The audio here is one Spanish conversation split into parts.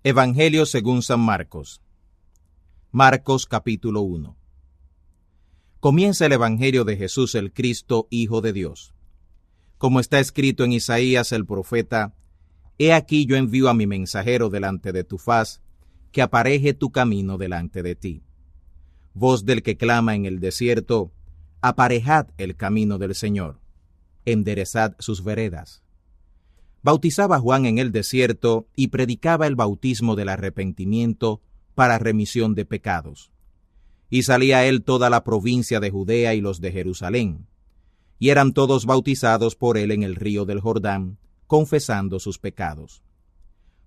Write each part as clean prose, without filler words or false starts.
Evangelio según San Marcos. Marcos capítulo 1. Comienza el Evangelio de Jesús el Cristo, Hijo de Dios. Como está escrito en Isaías el profeta: He aquí yo envío a mi mensajero delante de tu faz, que apareje tu camino delante de ti. Voz del que clama en el desierto: Aparejad el camino del Señor, enderezad sus veredas. Bautizaba Juan en el desierto y predicaba el bautismo del arrepentimiento para remisión de pecados. Y salía él toda la provincia de Judea y los de Jerusalén, y eran todos bautizados por él en el río del Jordán, confesando sus pecados.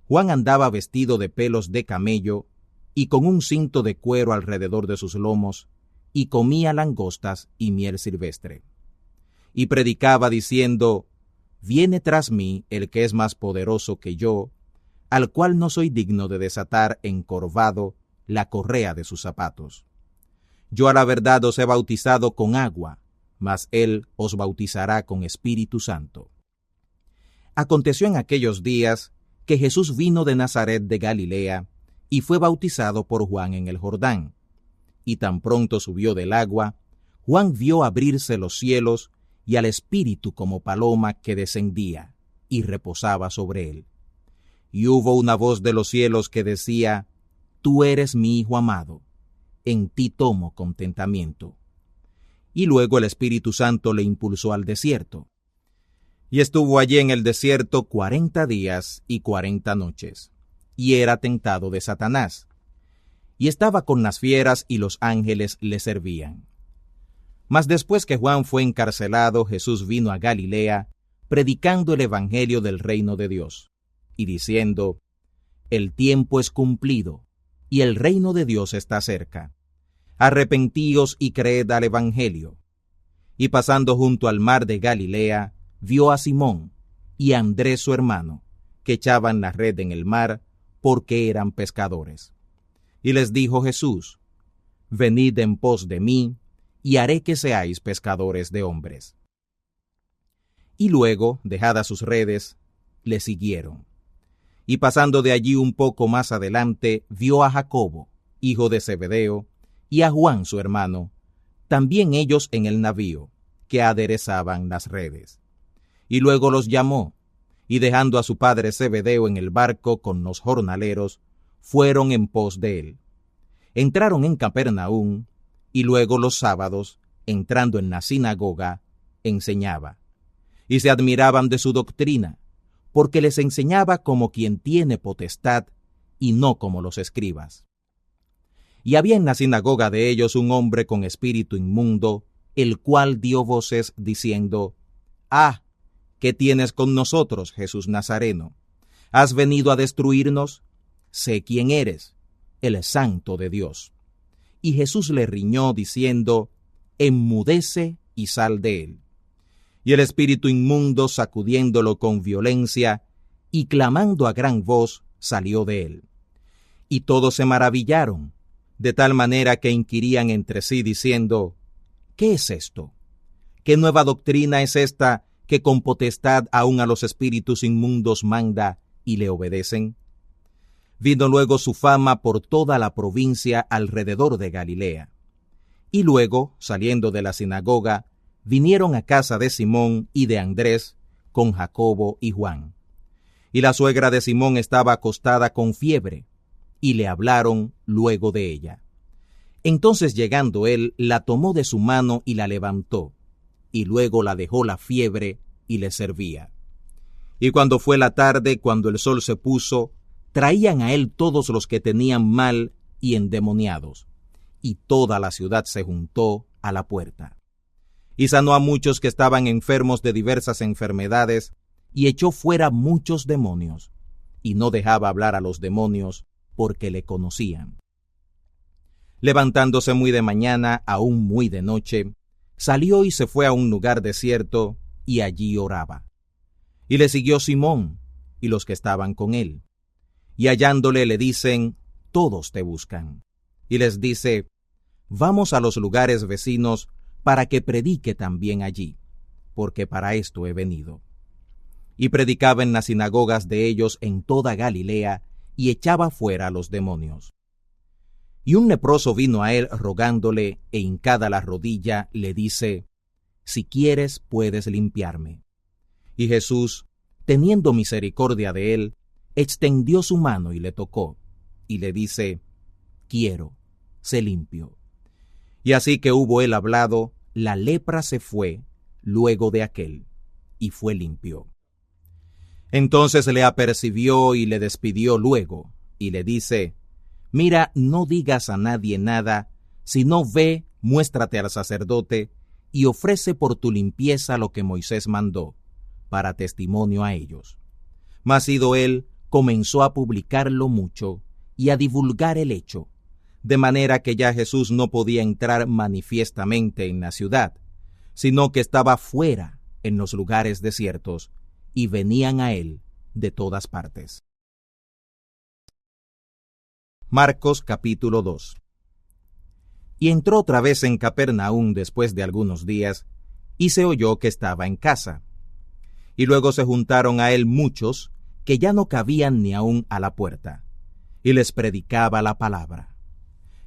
Juan andaba vestido de pelos de camello y con un cinto de cuero alrededor de sus lomos, y comía langostas y miel silvestre. Y predicaba diciendo: Viene tras mí el que es más poderoso que yo, al cual no soy digno de desatar encorvado la correa de sus zapatos. Yo a la verdad os he bautizado con agua, mas él os bautizará con Espíritu Santo. Aconteció en aquellos días que Jesús vino de Nazaret de Galilea y fue bautizado por Juan en el Jordán. Y tan pronto subió del agua, Juan vio abrirse los cielos y al Espíritu como paloma que descendía y reposaba sobre él. Y hubo una voz de los cielos que decía: Tú eres mi Hijo amado, en ti tomo contentamiento. Y luego el Espíritu Santo le impulsó al desierto. Y estuvo allí en el desierto 40 días y 40 noches, y era tentado de Satanás. Y estaba con las fieras y los ángeles le servían. Mas después que Juan fue encarcelado, Jesús vino a Galilea, predicando el evangelio del reino de Dios, y diciendo: El tiempo es cumplido, y el reino de Dios está cerca. Arrepentíos y creed al evangelio. Y pasando junto al mar de Galilea, vio a Simón y a Andrés su hermano, que echaban la red en el mar, porque eran pescadores. Y les dijo Jesús: Venid en pos de mí, y haré que seáis pescadores de hombres. Y luego, dejadas sus redes, le siguieron. Y pasando de allí un poco más adelante, vio a Jacobo, hijo de Zebedeo, y a Juan su hermano, también ellos en el navío, que aderezaban las redes. Y luego los llamó, y dejando a su padre Zebedeo en el barco con los jornaleros, fueron en pos de él. Entraron en Capernaum, y luego los sábados, entrando en la sinagoga, enseñaba. Y se admiraban de su doctrina, porque les enseñaba como quien tiene potestad, y no como los escribas. Y había en la sinagoga de ellos un hombre con espíritu inmundo, el cual dio voces diciendo: Ah, ¿qué tienes con nosotros, Jesús Nazareno? ¿Has venido a destruirnos? Sé quién eres, el Santo de Dios. Y Jesús le riñó diciendo: Enmudece y sal de él. Y el espíritu inmundo, sacudiéndolo con violencia y clamando a gran voz, salió de él. Y todos se maravillaron, de tal manera que inquirían entre sí diciendo: ¿Qué es esto? ¿Qué nueva doctrina es esta que con potestad aún a los espíritus inmundos manda y le obedecen? Vino luego su fama por toda la provincia alrededor de Galilea. Y luego, saliendo de la sinagoga, vinieron a casa de Simón y de Andrés, con Jacobo y Juan. Y la suegra de Simón estaba acostada con fiebre, y le hablaron luego de ella. Entonces llegando él, la tomó de su mano y la levantó, y luego la dejó la fiebre y le servía. Y cuando fue la tarde, cuando el sol se puso, traían a él todos los que tenían mal y endemoniados, y toda la ciudad se juntó a la puerta. Y sanó a muchos que estaban enfermos de diversas enfermedades, y echó fuera muchos demonios, y no dejaba hablar a los demonios, porque le conocían. Levantándose muy de mañana, aún muy de noche, salió y se fue a un lugar desierto, y allí oraba. Y le siguió Simón, y los que estaban con él. Y hallándole le dicen: Todos te buscan. Y les dice: Vamos a los lugares vecinos, para que predique también allí, porque para esto he venido. Y predicaba en las sinagogas de ellos en toda Galilea, y echaba fuera a los demonios. Y un leproso vino a él rogándole, e hincada la rodilla, le dice: Si quieres, puedes limpiarme. Y Jesús, teniendo misericordia de él, extendió su mano y le tocó, y le dice: Quiero, sé limpio. Y así que hubo él hablado, la lepra se fue luego de aquél, y fue limpio. Entonces le apercibió y le despidió luego, y le dice: Mira, no digas a nadie nada, sino ve, muéstrate al sacerdote, y ofrece por tu limpieza lo que Moisés mandó, para testimonio a ellos. Mas ido él, comenzó a publicarlo mucho, y a divulgar el hecho, de manera que ya Jesús no podía entrar manifiestamente en la ciudad, sino que estaba fuera, en los lugares desiertos, y venían a él de todas partes. Marcos capítulo 2. Y entró otra vez en Capernaum después de algunos días, y se oyó que estaba en casa. Y luego se juntaron a él muchos, que ya no cabían ni aun a la puerta, y les predicaba la palabra.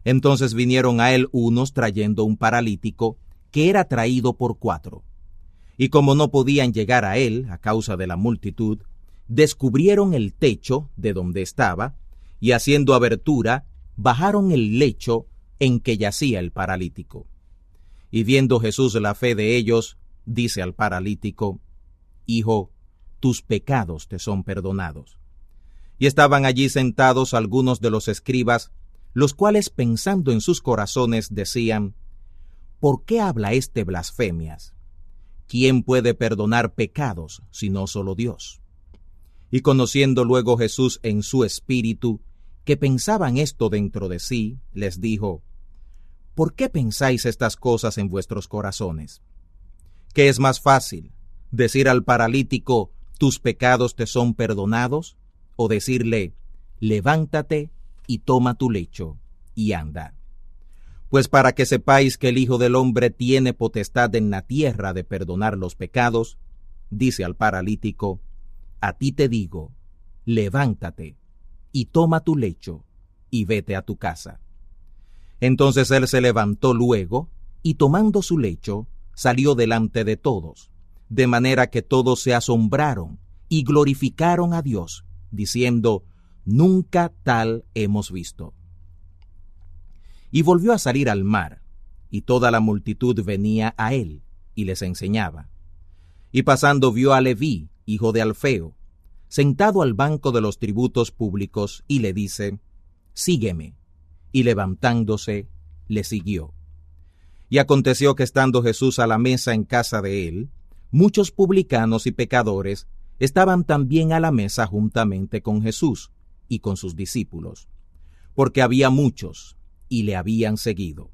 Entonces vinieron a él unos trayendo un paralítico, que era traído por 4. Y como no podían llegar a él, a causa de la multitud, descubrieron el techo de donde estaba, y haciendo abertura, bajaron el lecho en que yacía el paralítico. Y viendo Jesús la fe de ellos, dice al paralítico: Hijo, tus pecados te son perdonados. Y estaban allí sentados algunos de los escribas, los cuales pensando en sus corazones decían: ¿Por qué habla este blasfemias? ¿Quién puede perdonar pecados sino solo Dios? Y conociendo luego Jesús en su espíritu que pensaban esto dentro de sí, les dijo: ¿Por qué pensáis estas cosas en vuestros corazones? ¿Qué es más fácil, decir al paralítico: tus pecados te son perdonados? ¿O decirle: levántate y toma tu lecho y anda? Pues para que sepáis que el Hijo del Hombre tiene potestad en la tierra de perdonar los pecados, dice al paralítico: a ti te digo, levántate y toma tu lecho y vete a tu casa. Entonces él se levantó luego, y tomando su lecho, salió delante de todos, de manera que todos se asombraron y glorificaron a Dios, diciendo: nunca tal hemos visto. Y volvió a salir al mar, y toda la multitud venía a él, y les enseñaba. Y pasando vio a Leví, hijo de Alfeo, sentado al banco de los tributos públicos, y le dice: sígueme. Y levantándose, le siguió. Y aconteció que estando Jesús a la mesa en casa de él, muchos publicanos y pecadores estaban también a la mesa juntamente con Jesús y con sus discípulos, porque había muchos, y le habían seguido.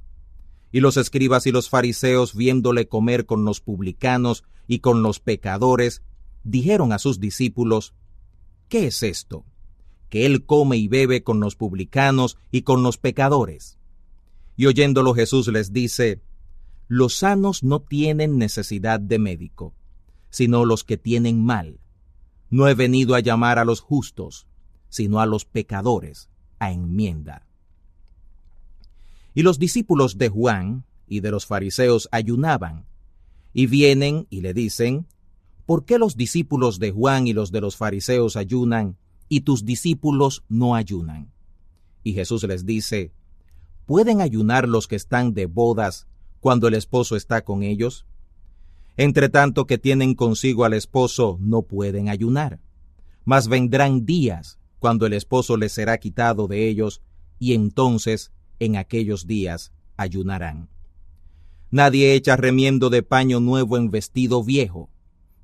Y los escribas y los fariseos, viéndole comer con los publicanos y con los pecadores, dijeron a sus discípulos: ¿qué es esto? Que él come y bebe con los publicanos y con los pecadores. Y oyéndolo Jesús les dice: los sanos no tienen necesidad de médico, sino los que tienen mal. No he venido a llamar a los justos, sino a los pecadores a enmienda. Y los discípulos de Juan y de los fariseos ayunaban, y vienen y le dicen: ¿por qué los discípulos de Juan y los de los fariseos ayunan, y tus discípulos no ayunan? Y Jesús les dice: ¿pueden ayunar los que están de bodas cuando el esposo está con ellos? Entre tanto que tienen consigo al esposo, no pueden ayunar. Mas vendrán días cuando el esposo les será quitado de ellos, y entonces en aquellos días ayunarán. Nadie echa remiendo de paño nuevo en vestido viejo.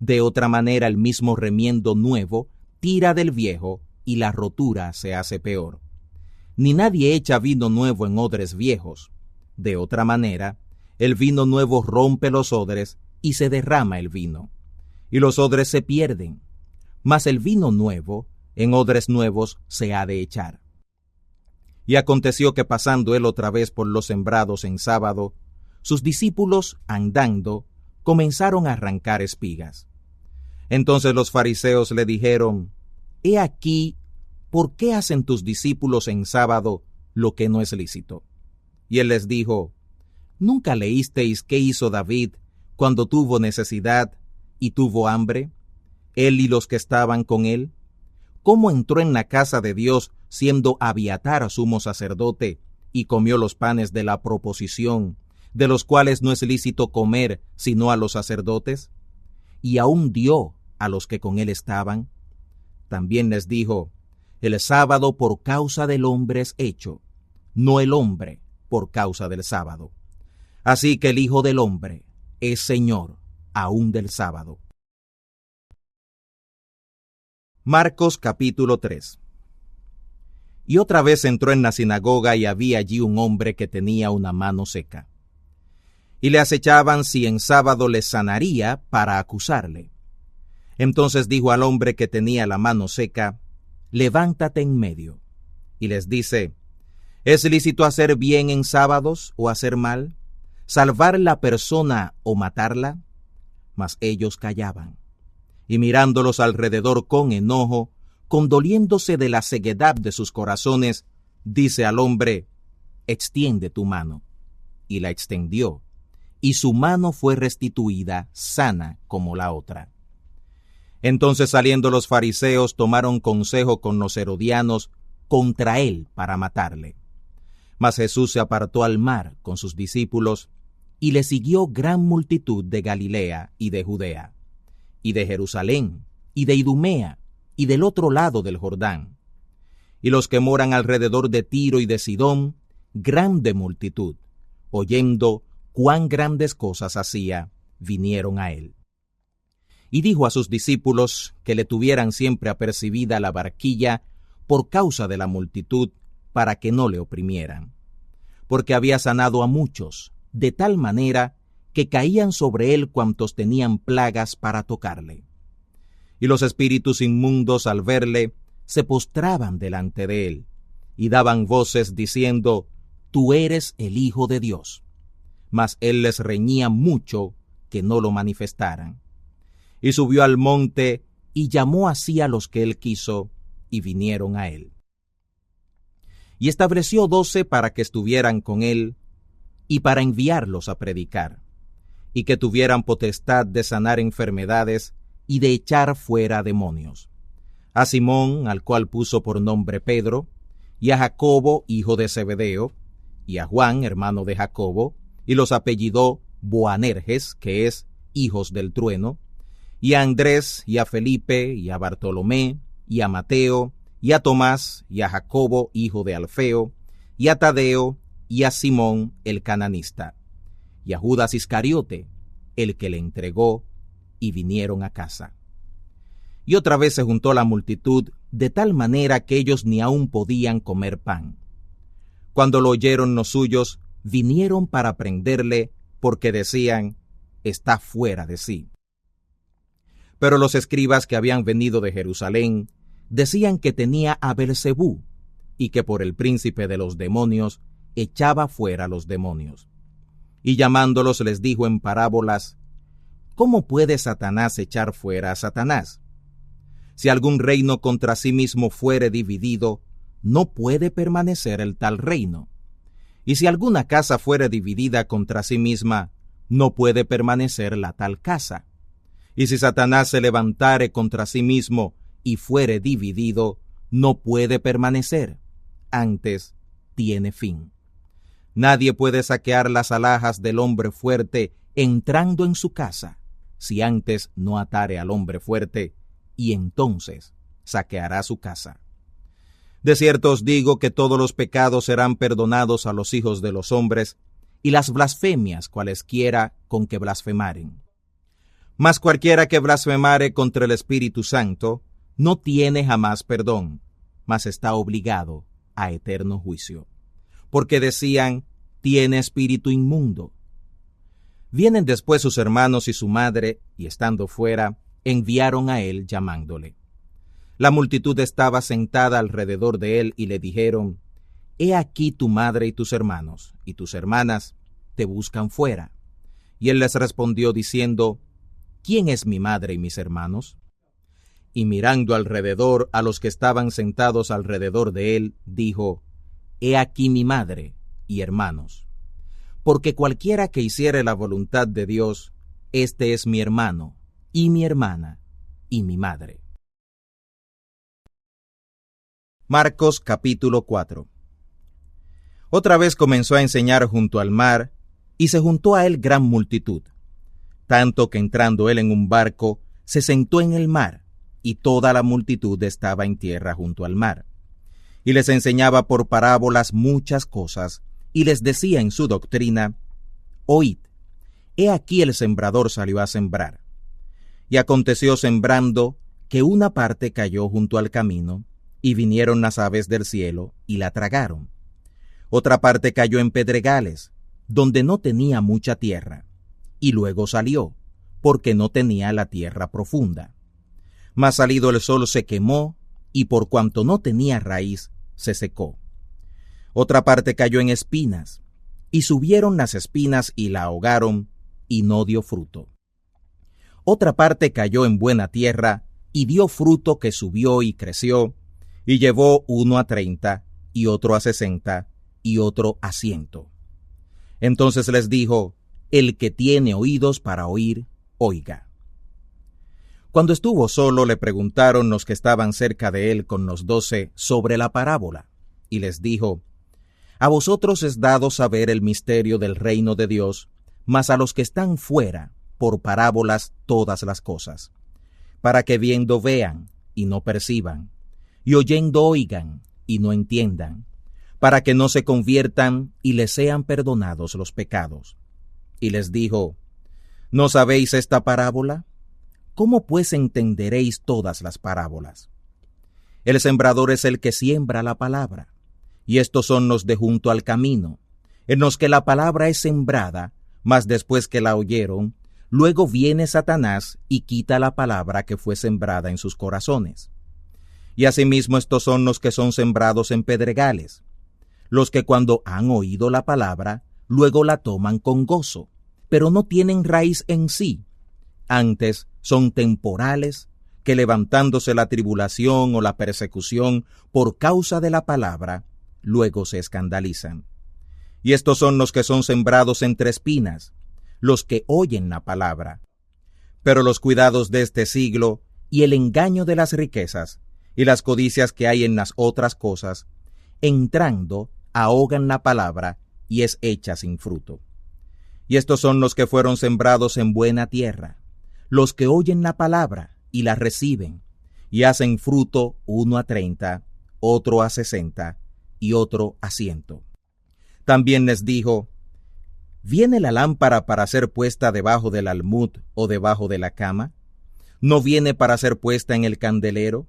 De otra manera el mismo remiendo nuevo tira del viejo, y la rotura se hace peor. Ni nadie echa vino nuevo en odres viejos. De otra manera, el vino nuevo rompe los odres, y se derrama el vino, y los odres se pierden. Mas el vino nuevo, en odres nuevos se ha de echar. Y aconteció que pasando él otra vez por los sembrados en sábado, sus discípulos, andando, comenzaron a arrancar espigas. Entonces los fariseos le dijeron: he aquí, ¿por qué hacen tus discípulos en sábado lo que no es lícito? Y él les dijo, ¿nunca leísteis qué hizo David cuando tuvo necesidad y tuvo hambre, él y los que estaban con él? ¿Cómo entró en la casa de Dios siendo Abiatar sumo sacerdote y comió los panes de la proposición, de los cuales no es lícito comer sino a los sacerdotes? Y aún dio a los que con él estaban. También les dijo, el sábado por causa del hombre es hecho, no el hombre por causa del sábado. Así que el Hijo del Hombre es Señor aún del sábado. Marcos capítulo 3. Y otra vez entró en la sinagoga y había allí un hombre que tenía una mano seca. Y le acechaban si en sábado le sanaría para acusarle. Entonces dijo al hombre que tenía la mano seca, levántate en medio. Y les dice, ¿es lícito hacer bien en sábados o hacer mal? ¿Salvar la persona o matarla? Mas ellos callaban. Y mirándolos alrededor con enojo, condoliéndose de la ceguedad de sus corazones, dice al hombre, extiende tu mano. Y la extendió, y su mano fue restituida sana como la otra. Entonces saliendo los fariseos tomaron consejo con los herodianos contra él para matarle. Mas Jesús se apartó al mar con sus discípulos, y le siguió gran multitud de Galilea y de Judea, y de Jerusalén, y de Idumea, y del otro lado del Jordán. Y los que moran alrededor de Tiro y de Sidón, grande multitud, oyendo cuán grandes cosas hacía, vinieron a él. Y dijo a sus discípulos que le tuvieran siempre apercibida la barquilla por causa de la multitud, para que no le oprimieran. Porque había sanado a muchos, de tal manera que caían sobre él cuantos tenían plagas para tocarle. Y los espíritus inmundos al verle, se postraban delante de él, y daban voces diciendo, tú eres el Hijo de Dios. Mas él les reñía mucho que no lo manifestaran. Y subió al monte, y llamó así a los que él quiso, y vinieron a él. Y estableció 12 para que estuvieran con él, y para enviarlos a predicar, y que tuvieran potestad de sanar enfermedades y de echar fuera demonios. A Simón, al cual puso por nombre Pedro, y a Jacobo, hijo de Zebedeo, y a Juan, hermano de Jacobo, y los apellidó Boanerges, que es hijos del trueno, y a Andrés, y a Felipe, y a Bartolomé, y a Mateo, y a Tomás, y a Jacobo, hijo de Alfeo, y a Tadeo, y a Simón el cananista, y a Judas Iscariote, el que le entregó, y vinieron a casa. Y otra vez se juntó la multitud, de tal manera que ellos ni aún podían comer pan. Cuando lo oyeron los suyos, vinieron para prenderle, porque decían, está fuera de sí. Pero los escribas que habían venido de Jerusalén, decían que tenía a Beelzebú, y que por el príncipe de los demonios echaba fuera los demonios. Y llamándolos les dijo en parábolas, ¿cómo puede Satanás echar fuera a Satanás? Si algún reino contra sí mismo fuere dividido, no puede permanecer el tal reino. Y si alguna casa fuere dividida contra sí misma, no puede permanecer la tal casa. Y si Satanás se levantare contra sí mismo y fuere dividido, no puede permanecer, antes tiene fin. Nadie puede saquear las alhajas del hombre fuerte entrando en su casa, si antes no atare al hombre fuerte, y entonces saqueará su casa. De cierto os digo que todos los pecados serán perdonados a los hijos de los hombres, y las blasfemias cualesquiera con que blasfemaren. Mas cualquiera que blasfemare contra el Espíritu Santo, no tiene jamás perdón, mas está obligado a eterno juicio. Porque decían, tiene espíritu inmundo. Vienen después sus hermanos y su madre, y estando fuera, enviaron a él llamándole. La multitud estaba sentada alrededor de él, y le dijeron, he aquí tu madre y tus hermanos, y tus hermanas te buscan fuera. Y él les respondió diciendo, ¿quién es mi madre y mis hermanos? y mirando alrededor a los que estaban sentados alrededor de él, dijo: He aquí mi madre y hermanos. Porque cualquiera que hiciere la voluntad de Dios, este es mi hermano, y mi hermana, y mi madre. Marcos capítulo 4. Otra vez comenzó a enseñar junto al mar, y se juntó a él gran multitud, tanto que entrando él en un barco, se sentó en el mar, y toda la multitud estaba en tierra junto al mar. Y les enseñaba por parábolas muchas cosas, y les decía en su doctrina: Oíd, he aquí el sembrador salió a sembrar. Y aconteció sembrando, que una parte cayó junto al camino, y vinieron las aves del cielo, y la tragaron. Otra parte cayó en pedregales, donde no tenía mucha tierra, y luego salió, porque no tenía la tierra profunda. Mas salido el sol se quemó, y por cuanto no tenía raíz, se secó. Otra parte cayó en espinas, y subieron las espinas y la ahogaron, y no dio fruto. Otra parte cayó en buena tierra, y dio fruto que subió y creció, y llevó 1 a 30, y otro a 60, y otro a 100. Entonces les dijo: El que tiene oídos para oír, oiga. Cuando estuvo solo, le preguntaron los que estaban cerca de él con los 12 sobre la parábola, y les dijo: A vosotros es dado saber el misterio del reino de Dios, mas a los que están fuera, por parábolas todas las cosas, para que viendo vean, y no perciban, y oyendo oigan, y no entiendan, para que no se conviertan, y les sean perdonados los pecados. Y les dijo: ¿No sabéis esta parábola? ¿Cómo pues entenderéis todas las parábolas? El sembrador es el que siembra la palabra, y estos son los de junto al camino, en los que la palabra es sembrada, mas después que la oyeron, luego viene Satanás y quita la palabra que fue sembrada en sus corazones. Y asimismo estos son los que son sembrados en pedregales, los que cuando han oído la palabra, luego la toman con gozo, pero no tienen raíz en sí. Antes son temporales, que levantándose la tribulación o la persecución por causa de la palabra, luego se escandalizan. Y estos son los que son sembrados entre espinas, los que oyen la palabra. Pero los cuidados de este siglo, y el engaño de las riquezas, y las codicias que hay en las otras cosas, entrando, ahogan la palabra, y es hecha sin fruto. Y estos son los que fueron sembrados en buena tierra, los que oyen la palabra, y la reciben, y hacen fruto 1 a 30, otro a 60, y otro a 100. También les dijo: ¿Viene la lámpara para ser puesta debajo del almud o debajo de la cama? ¿No viene para ser puesta en el candelero?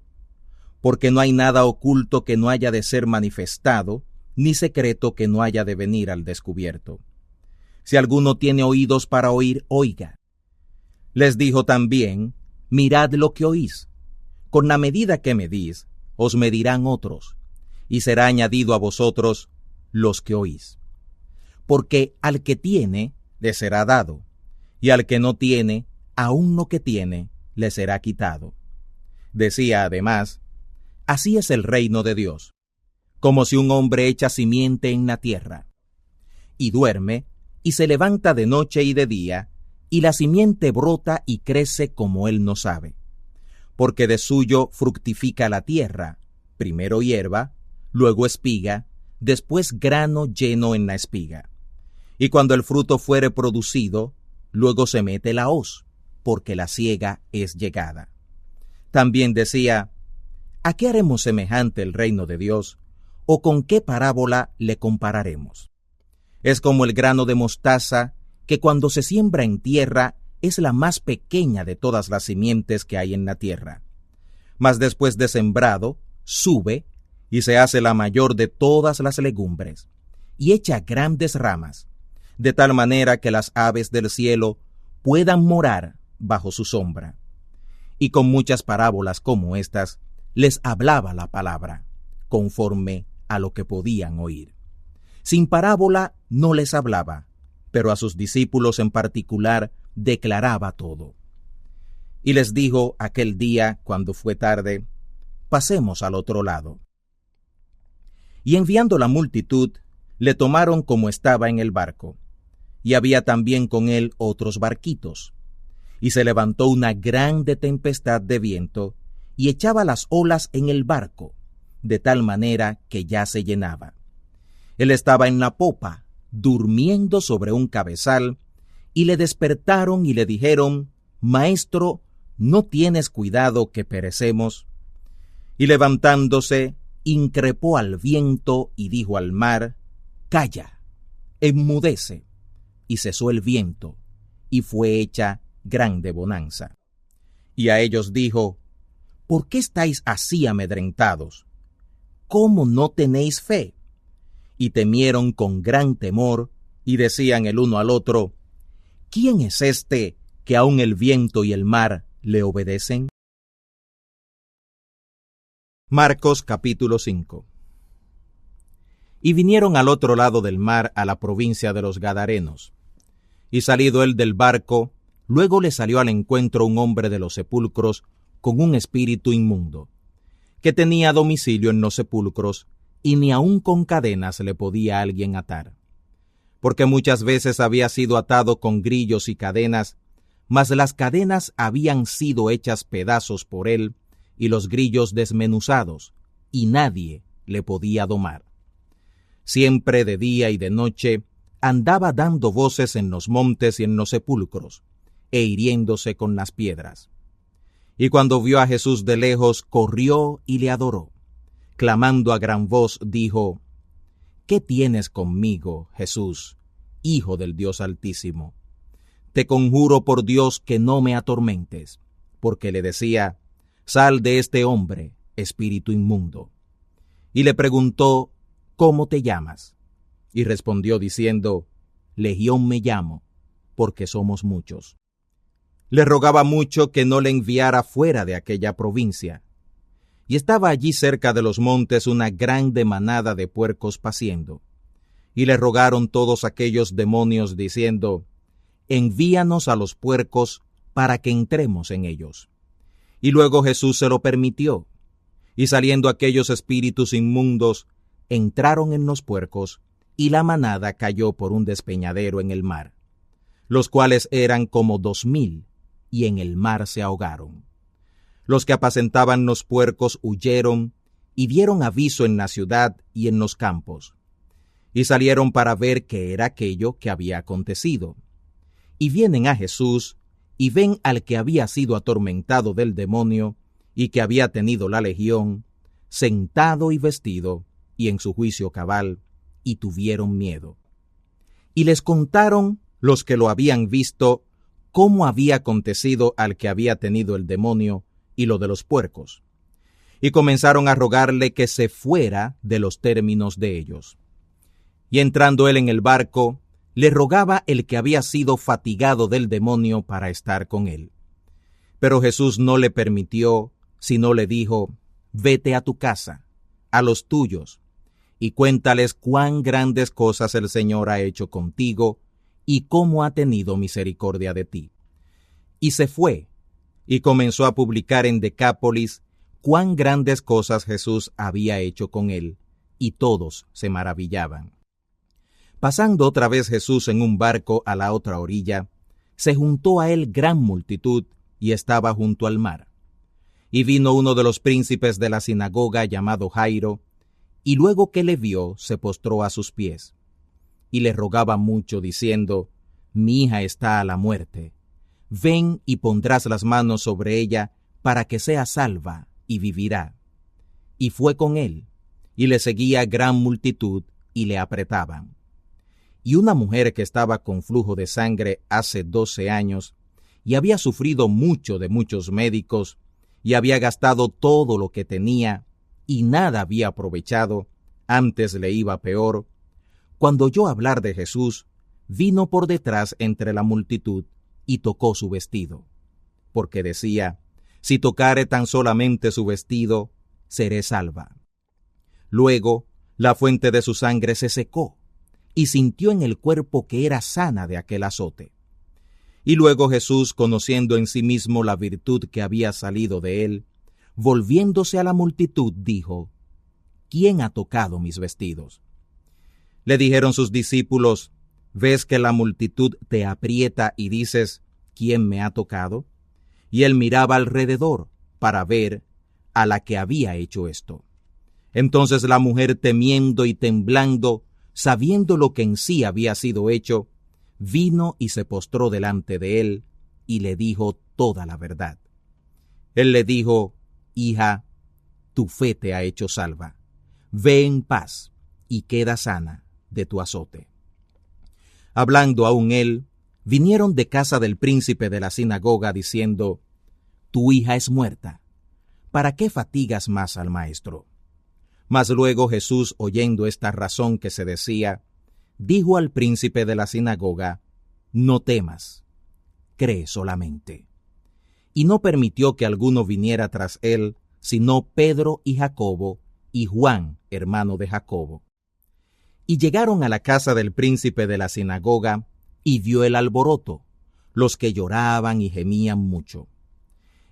Porque no hay nada oculto que no haya de ser manifestado, ni secreto que no haya de venir al descubierto. Si alguno tiene oídos para oír, oiga. Les dijo también: Mirad lo que oís. Con la medida que medís, os medirán otros, y será añadido a vosotros los que oís. Porque al que tiene, le será dado, y al que no tiene, aun lo que tiene, le será quitado. Decía además: Así es el reino de Dios, como si un hombre echa simiente en la tierra, y duerme, y se levanta de noche y de día, y la simiente brota y crece como él no sabe. Porque de suyo fructifica la tierra, primero hierba, luego espiga, después grano lleno en la espiga. Y cuando el fruto fuere producido, luego se mete la hoz, porque la siega es llegada. También decía: ¿A qué haremos semejante el reino de Dios? ¿O con qué parábola le compararemos? Es como el grano de mostaza, que cuando se siembra en tierra es la más pequeña de todas las simientes que hay en la tierra. Mas después de sembrado, sube y se hace la mayor de todas las legumbres, y echa grandes ramas, de tal manera que las aves del cielo puedan morar bajo su sombra. Y con muchas parábolas como estas, les hablaba la palabra, conforme a lo que podían oír. Sin parábola no les hablaba, pero a sus discípulos en particular declaraba todo. Y les dijo aquel día, cuando fue tarde: pasemos al otro lado. Y enviando la multitud, le tomaron como estaba en el barco, y había también con él otros barquitos. Y se levantó una grande tempestad de viento, y echaba las olas en el barco, de tal manera que ya se llenaba. Él estaba en la popa, durmiendo sobre un cabezal, y le despertaron y le dijeron: Maestro, ¿no tienes cuidado que perecemos? Y levantándose, increpó al viento y dijo al mar: Calla, enmudece. Y cesó el viento, y fue hecha grande bonanza. Y a ellos dijo: ¿Por qué estáis así amedrentados? ¿Cómo no tenéis fe? Y temieron con gran temor, y decían el uno al otro: ¿Quién es este que aun el viento y el mar le obedecen? Marcos capítulo 5. Y vinieron al otro lado del mar, a la provincia de los Gadarenos. Y salido él del barco, luego le salió al encuentro un hombre de los sepulcros con un espíritu inmundo, que tenía domicilio en los sepulcros, y ni aun con cadenas le podía alguien atar. Porque muchas veces había sido atado con grillos y cadenas, mas las cadenas habían sido hechas pedazos por él, y los grillos desmenuzados, y nadie le podía domar. Siempre de día y de noche andaba dando voces en los montes y en los sepulcros, e hiriéndose con las piedras. Y cuando vio a Jesús de lejos, corrió y le adoró. Clamando a gran voz, dijo: ¿Qué tienes conmigo, Jesús, Hijo del Dios Altísimo? Te conjuro por Dios que no me atormentes, porque le decía: Sal de este hombre, espíritu inmundo. Y le preguntó: ¿Cómo te llamas? Y respondió diciendo: Legión me llamo, porque somos muchos. Le rogaba mucho que no le enviara fuera de aquella provincia. Y estaba allí cerca de los montes una grande manada de puercos paciendo. Y le rogaron todos aquellos demonios diciendo: Envíanos a los puercos para que entremos en ellos. Y luego Jesús se lo permitió, y saliendo aquellos espíritus inmundos, entraron en los puercos, y la manada cayó por un despeñadero en el mar, los cuales eran como 2,000, y en el mar se ahogaron. Los que apacentaban los puercos huyeron, y dieron aviso en la ciudad y en los campos, y salieron para ver qué era aquello que había acontecido. Y vienen a Jesús, y ven al que había sido atormentado del demonio, y que había tenido la legión, sentado y vestido, y en su juicio cabal, y tuvieron miedo. Y les contaron los que lo habían visto cómo había acontecido al que había tenido el demonio, y lo de los puercos. Y comenzaron a rogarle que se fuera de los términos de ellos. Y entrando él en el barco, le rogaba el que había sido fatigado del demonio para estar con él. Pero Jesús no le permitió, sino le dijo: Vete a tu casa, a los tuyos, y cuéntales cuán grandes cosas el Señor ha hecho contigo, y cómo ha tenido misericordia de ti. Y se fue, y comenzó a publicar en Decápolis cuán grandes cosas Jesús había hecho con él, y todos se maravillaban. Pasando otra vez Jesús en un barco a la otra orilla, se juntó a él gran multitud, y estaba junto al mar. Y vino uno de los príncipes de la sinagoga llamado Jairo, y luego que le vio, se postró a sus pies. Y le rogaba mucho, diciendo: Mi hija está a la muerte. Ven y pondrás las manos sobre ella, para que sea salva, y vivirá. Y fue con él, y le seguía gran multitud, y le apretaban. Y una mujer que estaba con flujo de sangre hace 12 años, y había sufrido mucho de muchos médicos, y había gastado todo lo que tenía, y nada había aprovechado, antes le iba peor, cuando oyó hablar de Jesús, vino por detrás entre la multitud, y tocó su vestido, porque decía: Si tocare tan solamente su vestido, seré salva. Luego, la fuente de su sangre se secó, y sintió en el cuerpo que era sana de aquel azote. Y luego Jesús, conociendo en sí mismo la virtud que había salido de él, volviéndose a la multitud, dijo: ¿Quién ha tocado mis vestidos? Le dijeron sus discípulos: ¿Ves que la multitud te aprieta y dices: ¿Quién me ha tocado? Y él miraba alrededor para ver a la que había hecho esto. Entonces la mujer, temiendo y temblando, sabiendo lo que en sí había sido hecho, vino y se postró delante de él y le dijo toda la verdad. Él le dijo: Hija, tu fe te ha hecho salva. Ve en paz y queda sana de tu azote. Hablando aún él, vinieron de casa del príncipe de la sinagoga diciendo: Tu hija es muerta. ¿Para qué fatigas más al maestro? Mas luego Jesús, oyendo esta razón que se decía, dijo al príncipe de la sinagoga: No temas, cree solamente. Y no permitió que alguno viniera tras él, sino Pedro y Jacobo, y Juan, hermano de Jacobo. Y llegaron a la casa del príncipe de la sinagoga, y vio el alboroto, los que lloraban y gemían mucho.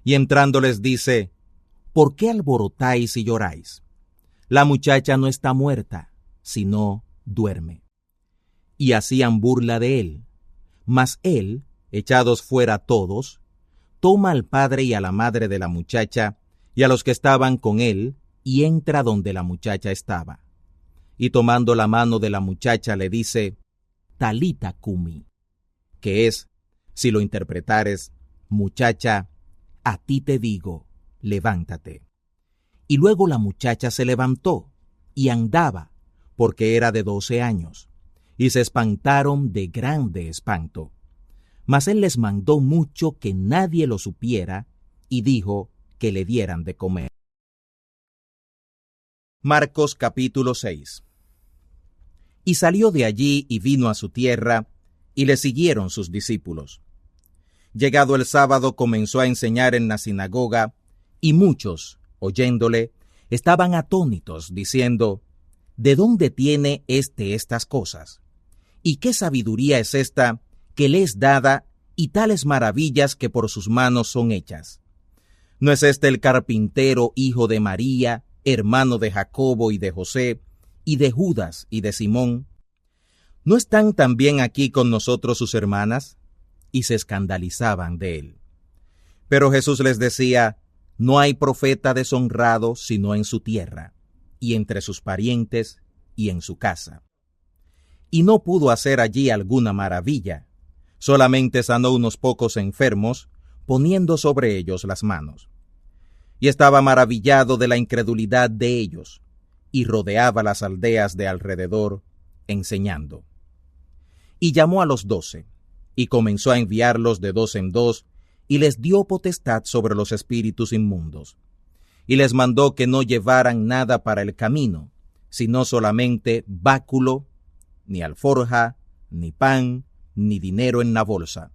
Y entrando les dice: ¿Por qué alborotáis y lloráis? La muchacha no está muerta, sino duerme. Y hacían burla de él. Mas él, echados fuera todos, toma al padre y a la madre de la muchacha, y a los que estaban con él, y entra donde la muchacha estaba. Y tomando la mano de la muchacha le dice: Talita cumi, que es, si lo interpretares, muchacha, a ti te digo, levántate. Y luego la muchacha se levantó y andaba, porque era de 12 años, y se espantaron de grande espanto. Mas él les mandó mucho que nadie lo supiera, y dijo que le dieran de comer. Marcos capítulo 6. Y salió de allí y vino a su tierra, y le siguieron sus discípulos. Llegado el sábado, comenzó a enseñar en la sinagoga, y muchos, oyéndole, estaban atónitos, diciendo: ¿De dónde tiene estas cosas? ¿Y qué sabiduría es esta que le es dada, y tales maravillas que por sus manos son hechas? ¿No es este el carpintero, hijo de María, hermano de Jacobo y de José, y de Judas y de Simón? ¿No están también aquí con nosotros sus hermanas? Y se escandalizaban de él. Pero Jesús les decía: No hay profeta deshonrado sino en su tierra, y entre sus parientes, y en su casa. Y no pudo hacer allí alguna maravilla, solamente sanó unos pocos enfermos, poniendo sobre ellos las manos. Y estaba maravillado de la incredulidad de ellos, y rodeaba las aldeas de alrededor, enseñando. Y llamó a los 12, y comenzó a enviarlos de 2 en 2, y les dio potestad sobre los espíritus inmundos. Y les mandó que no llevaran nada para el camino, sino solamente báculo, ni alforja, ni pan, ni dinero en la bolsa,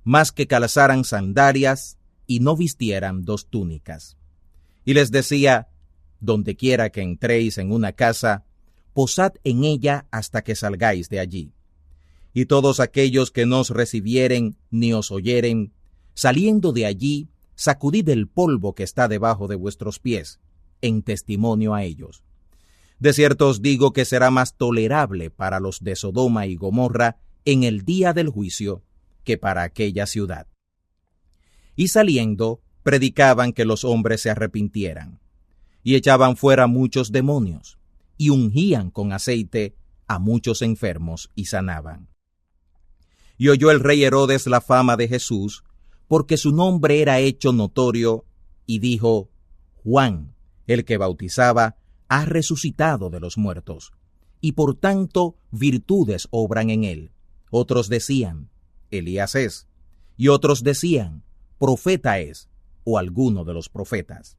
más que calzaran sandalias y no vistieran 2 túnicas. Y les decía: Donde quiera que entréis en una casa, posad en ella hasta que salgáis de allí. Y todos aquellos que no os recibieren ni os oyeren, saliendo de allí, sacudid el polvo que está debajo de vuestros pies, en testimonio a ellos. De cierto os digo que será más tolerable para los de Sodoma y Gomorra en el día del juicio que para aquella ciudad. Y saliendo, predicaban que los hombres se arrepintieran, y echaban fuera muchos demonios, y ungían con aceite a muchos enfermos y sanaban. Y oyó el rey Herodes la fama de Jesús, porque su nombre era hecho notorio, y dijo: Juan, el que bautizaba, ha resucitado de los muertos, y por tanto virtudes obran en él. Otros decían: Elías es, y otros decían: profeta es, o alguno de los profetas.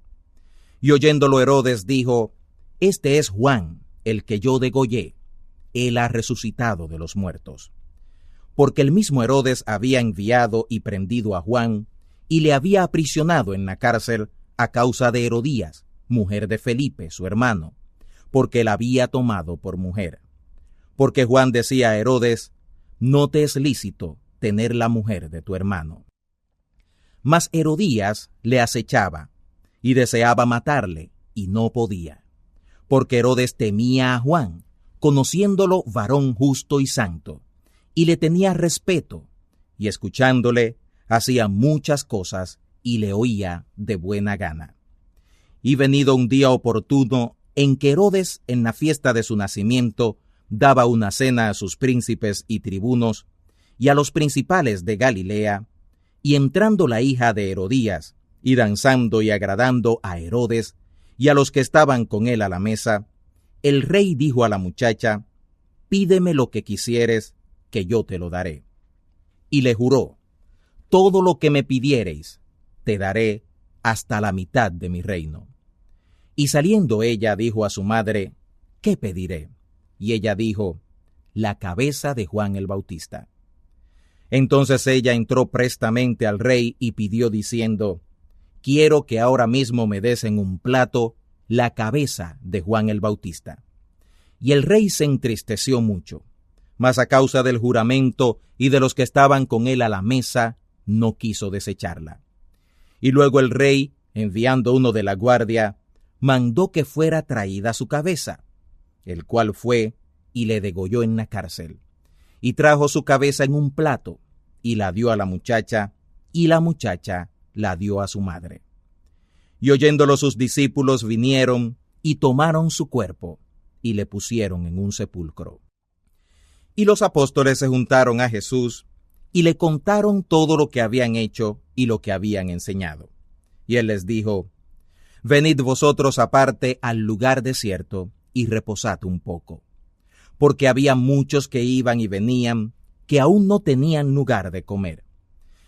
Y oyéndolo Herodes dijo: Este es Juan, el que yo degollé. Él ha resucitado de los muertos. Porque el mismo Herodes había enviado y prendido a Juan, y le había aprisionado en la cárcel a causa de Herodías, mujer de Felipe, su hermano, porque la había tomado por mujer. Porque Juan decía a Herodes: No te es lícito tener la mujer de tu hermano. Mas Herodías le acechaba, y deseaba matarle, y no podía, porque Herodes temía a Juan, conociéndolo varón justo y santo, y le tenía respeto, y escuchándole, hacía muchas cosas, y le oía de buena gana. Y venido un día oportuno, en que Herodes, en la fiesta de su nacimiento, daba una cena a sus príncipes y tribunos, y a los principales de Galilea, y entrando la hija de Herodías, y danzando y agradando a Herodes, y a los que estaban con él a la mesa, el rey dijo a la muchacha: pídeme lo que quisieres, que yo te lo daré. Y le juró: todo lo que me pidiereis, te daré hasta la mitad de mi reino. Y saliendo ella dijo a su madre: ¿qué pediré? Y ella dijo: la cabeza de Juan el Bautista. Entonces ella entró prestamente al rey y pidió diciendo: quiero que ahora mismo me des en un plato la cabeza de Juan el Bautista. Y el rey se entristeció mucho, mas a causa del juramento y de los que estaban con él a la mesa, no quiso desecharla. Y luego el rey, enviando uno de la guardia, mandó que fuera traída su cabeza, el cual fue y le degolló en la cárcel. Y trajo su cabeza en un plato, y la dio a la muchacha, y la muchacha la dio a su madre. Y oyéndolo sus discípulos vinieron, y tomaron su cuerpo, y le pusieron en un sepulcro. Y los apóstoles se juntaron a Jesús, y le contaron todo lo que habían hecho y lo que habían enseñado. Y él les dijo: venid vosotros aparte al lugar desierto, y reposad un poco. Porque había muchos que iban y venían, que aún no tenían lugar de comer.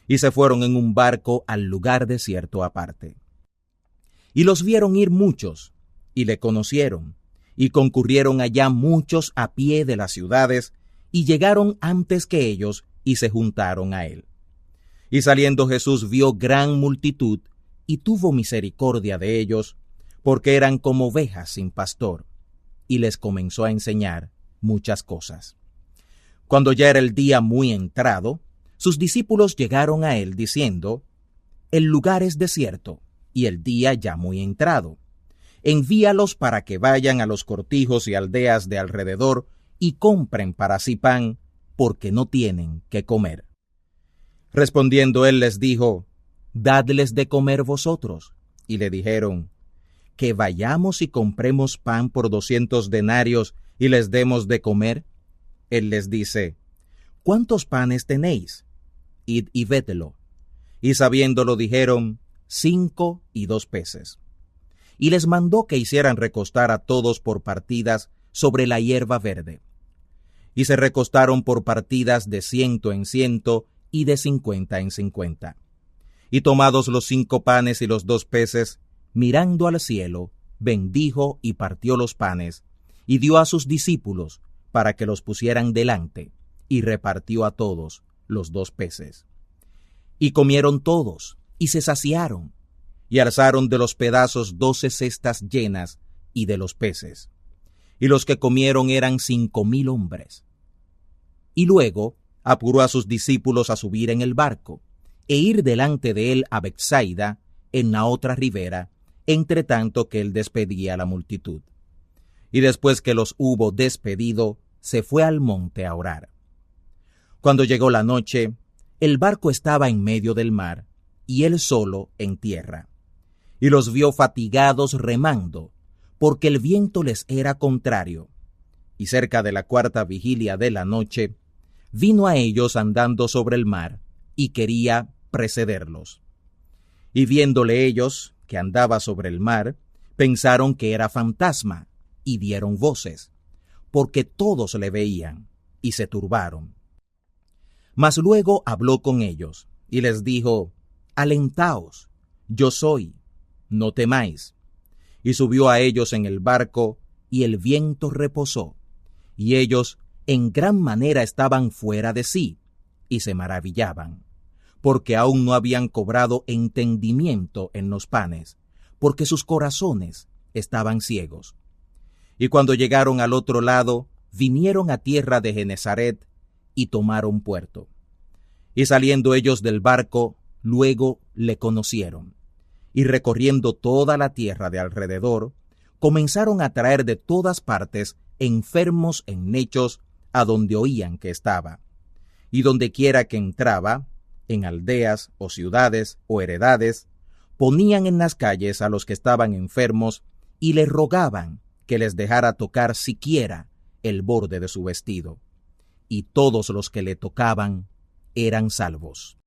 Y se fueron en un barco al lugar desierto aparte. Y los vieron ir muchos, y le conocieron, y concurrieron allá muchos a pie de las ciudades, y llegaron antes que ellos, y se juntaron a él. Y saliendo Jesús vio gran multitud, y tuvo misericordia de ellos, porque eran como ovejas sin pastor, y les comenzó a enseñar muchas cosas. Cuando ya era el día muy entrado, sus discípulos llegaron a él diciendo: el lugar es desierto, y el día ya muy entrado. Envíalos para que vayan a los cortijos y aldeas de alrededor y compren para sí pan, porque no tienen qué comer. Respondiendo él les dijo: dadles de comer vosotros. Y le dijeron: que vayamos y compremos pan por 200 denarios y les demos de comer. Él les dice: ¿cuántos panes tenéis? Id y védelo. Y sabiéndolo dijeron: 5 y 2 peces. Y les mandó que hicieran recostar a todos por partidas sobre la hierba verde. Y se recostaron por partidas de 100 en 100 y de 50 en 50. Y tomados los 5 panes y los 2 peces, mirando al cielo, bendijo y partió los panes, y dio a sus discípulos para que los pusieran delante, y repartió a todos los 2 peces. Y comieron todos, y se saciaron, y alzaron de los pedazos 12 cestas llenas, y de los peces. Y los que comieron eran 5,000 hombres. Y luego apuró a sus discípulos a subir en el barco, e ir delante de él a Betsaida, en la otra ribera, entre tanto que él despedía a la multitud. Y después que los hubo despedido, se fue al monte a orar. Cuando llegó la noche, el barco estaba en medio del mar, y él solo en tierra. Y los vio fatigados remando, porque el viento les era contrario. Y cerca de la 4ª vigilia de la noche, vino a ellos andando sobre el mar, y quería precederlos. Y viéndole ellos, que andaba sobre el mar, pensaron que era fantasma, y dieron voces, porque todos le veían, y se turbaron. Mas luego habló con ellos, y les dijo: alentaos, yo soy, no temáis. Y subió a ellos en el barco, y el viento reposó, y ellos en gran manera estaban fuera de sí, y se maravillaban, porque aún no habían cobrado entendimiento en los panes, porque sus corazones estaban ciegos. Y cuando llegaron al otro lado, vinieron a tierra de Genesaret, y tomaron puerto. Y saliendo ellos del barco, luego le conocieron, y recorriendo toda la tierra de alrededor, comenzaron a traer de todas partes enfermos en lechos a donde oían que estaba. Y donde quiera que entraba, en aldeas o ciudades o heredades, ponían en las calles a los que estaban enfermos y les rogaban que les dejara tocar siquiera el borde de su vestido. Y todos los que le tocaban eran salvos.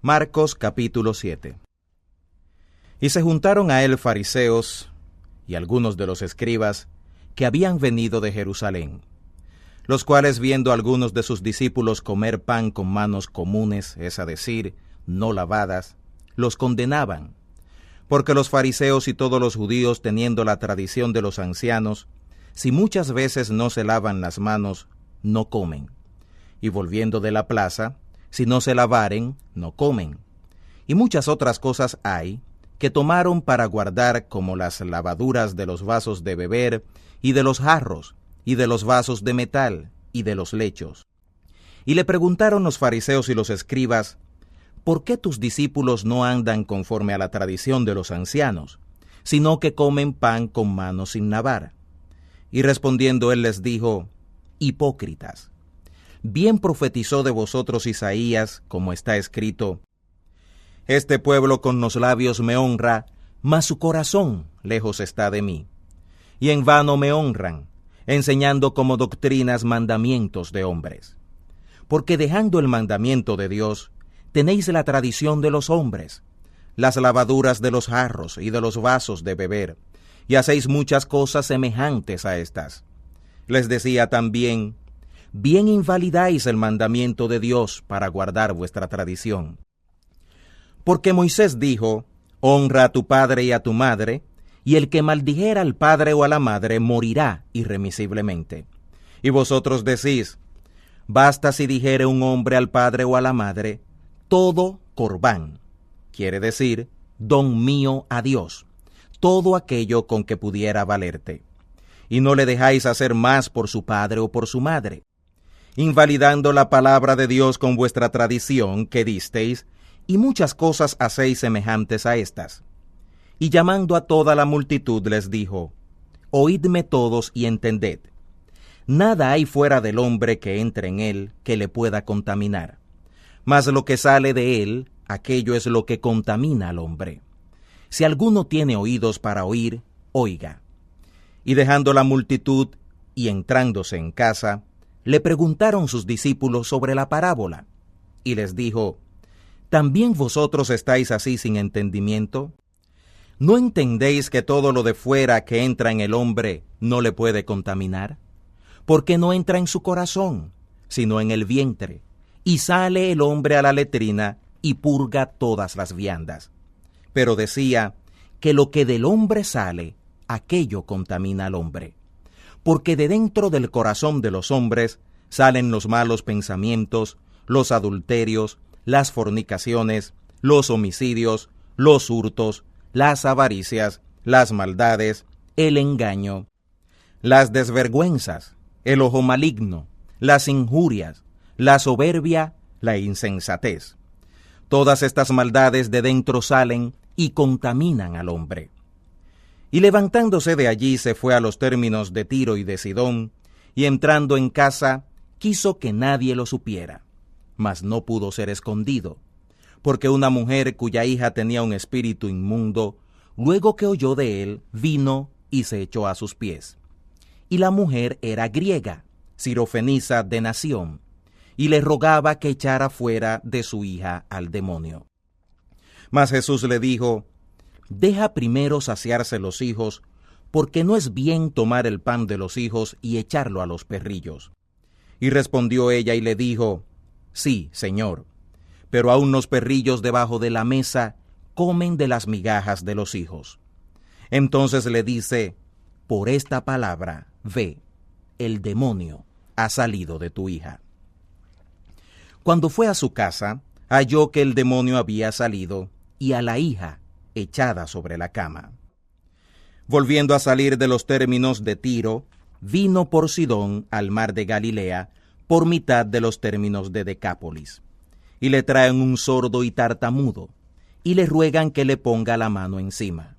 Marcos capítulo 7. Y se juntaron a él fariseos y algunos de los escribas que habían venido de Jerusalén, los cuales viendo a algunos de sus discípulos comer pan con manos comunes, es a decir, no lavadas, los condenaban, porque los fariseos y todos los judíos, teniendo la tradición de los ancianos, si muchas veces no se lavan las manos, no comen, y volviendo de la plaza, si no se lavaren, no comen. Y muchas otras cosas hay que tomaron para guardar, como las lavaduras de los vasos de beber, y de los jarros, y de los vasos de metal, y de los lechos. Y le preguntaron los fariseos y los escribas, ¿por qué tus discípulos no andan conforme a la tradición de los ancianos, sino que comen pan con manos sin lavar? Y respondiendo él les dijo, hipócritas, bien profetizó de vosotros Isaías, como está escrito, este pueblo con los labios me honra, mas su corazón lejos está de mí. Y en vano me honran, enseñando como doctrinas mandamientos de hombres. Porque dejando el mandamiento de Dios, tenéis la tradición de los hombres, las lavaduras de los jarros y de los vasos de beber, y hacéis muchas cosas semejantes a estas. Les decía también, bien invalidáis el mandamiento de Dios para guardar vuestra tradición. Porque Moisés dijo, honra a tu padre y a tu madre, y el que maldijera al padre o a la madre morirá irremisiblemente. Y vosotros decís, basta si dijere un hombre al padre o a la madre, todo corbán, quiere decir, don mío a Dios, todo aquello con que pudiera valerte. Y no le dejáis hacer más por su padre o por su madre, invalidando la palabra de Dios con vuestra tradición que disteis, y muchas cosas hacéis semejantes a estas. Y llamando a toda la multitud les dijo, oídme todos y entended. Nada hay fuera del hombre que entre en él que le pueda contaminar, mas lo que sale de él, aquello es lo que contamina al hombre. Si alguno tiene oídos para oír, oiga. Y dejando la multitud y entrándose en casa, le preguntaron sus discípulos sobre la parábola, y les dijo, ¿también vosotros estáis así sin entendimiento? ¿No entendéis que todo lo de fuera que entra en el hombre no le puede contaminar? Porque no entra en su corazón, sino en el vientre, y sale el hombre a la letrina y purga todas las viandas. Pero decía que lo que del hombre sale, aquello contamina al hombre. Porque de dentro del corazón de los hombres salen los malos pensamientos, los adulterios, las fornicaciones, los homicidios, los hurtos, las avaricias, las maldades, el engaño, las desvergüenzas, el ojo maligno, las injurias, la soberbia, la insensatez. Todas estas maldades de dentro salen y contaminan al hombre. Y levantándose de allí se fue a los términos de Tiro y de Sidón, y entrando en casa quiso que nadie lo supiera, mas no pudo ser escondido, porque una mujer cuya hija tenía un espíritu inmundo, luego que oyó de él, vino y se echó a sus pies. Y la mujer era griega, sirofenisa de nación, y le rogaba que echara fuera de su hija al demonio. Mas Jesús le dijo, deja primero saciarse los hijos, porque no es bien tomar el pan de los hijos y echarlo a los perrillos. Y respondió ella y le dijo, sí, Señor, pero aun los perrillos debajo de la mesa comen de las migajas de los hijos. Entonces le dice, por esta palabra, ve, el demonio ha salido de tu hija. Cuando fue a su casa, halló que el demonio había salido y a la hija echada sobre la cama. Volviendo a salir de los términos de Tiro, vino por Sidón al mar de Galilea, por mitad de los términos de Decápolis. Y le traen un sordo y tartamudo, y le ruegan que le ponga la mano encima.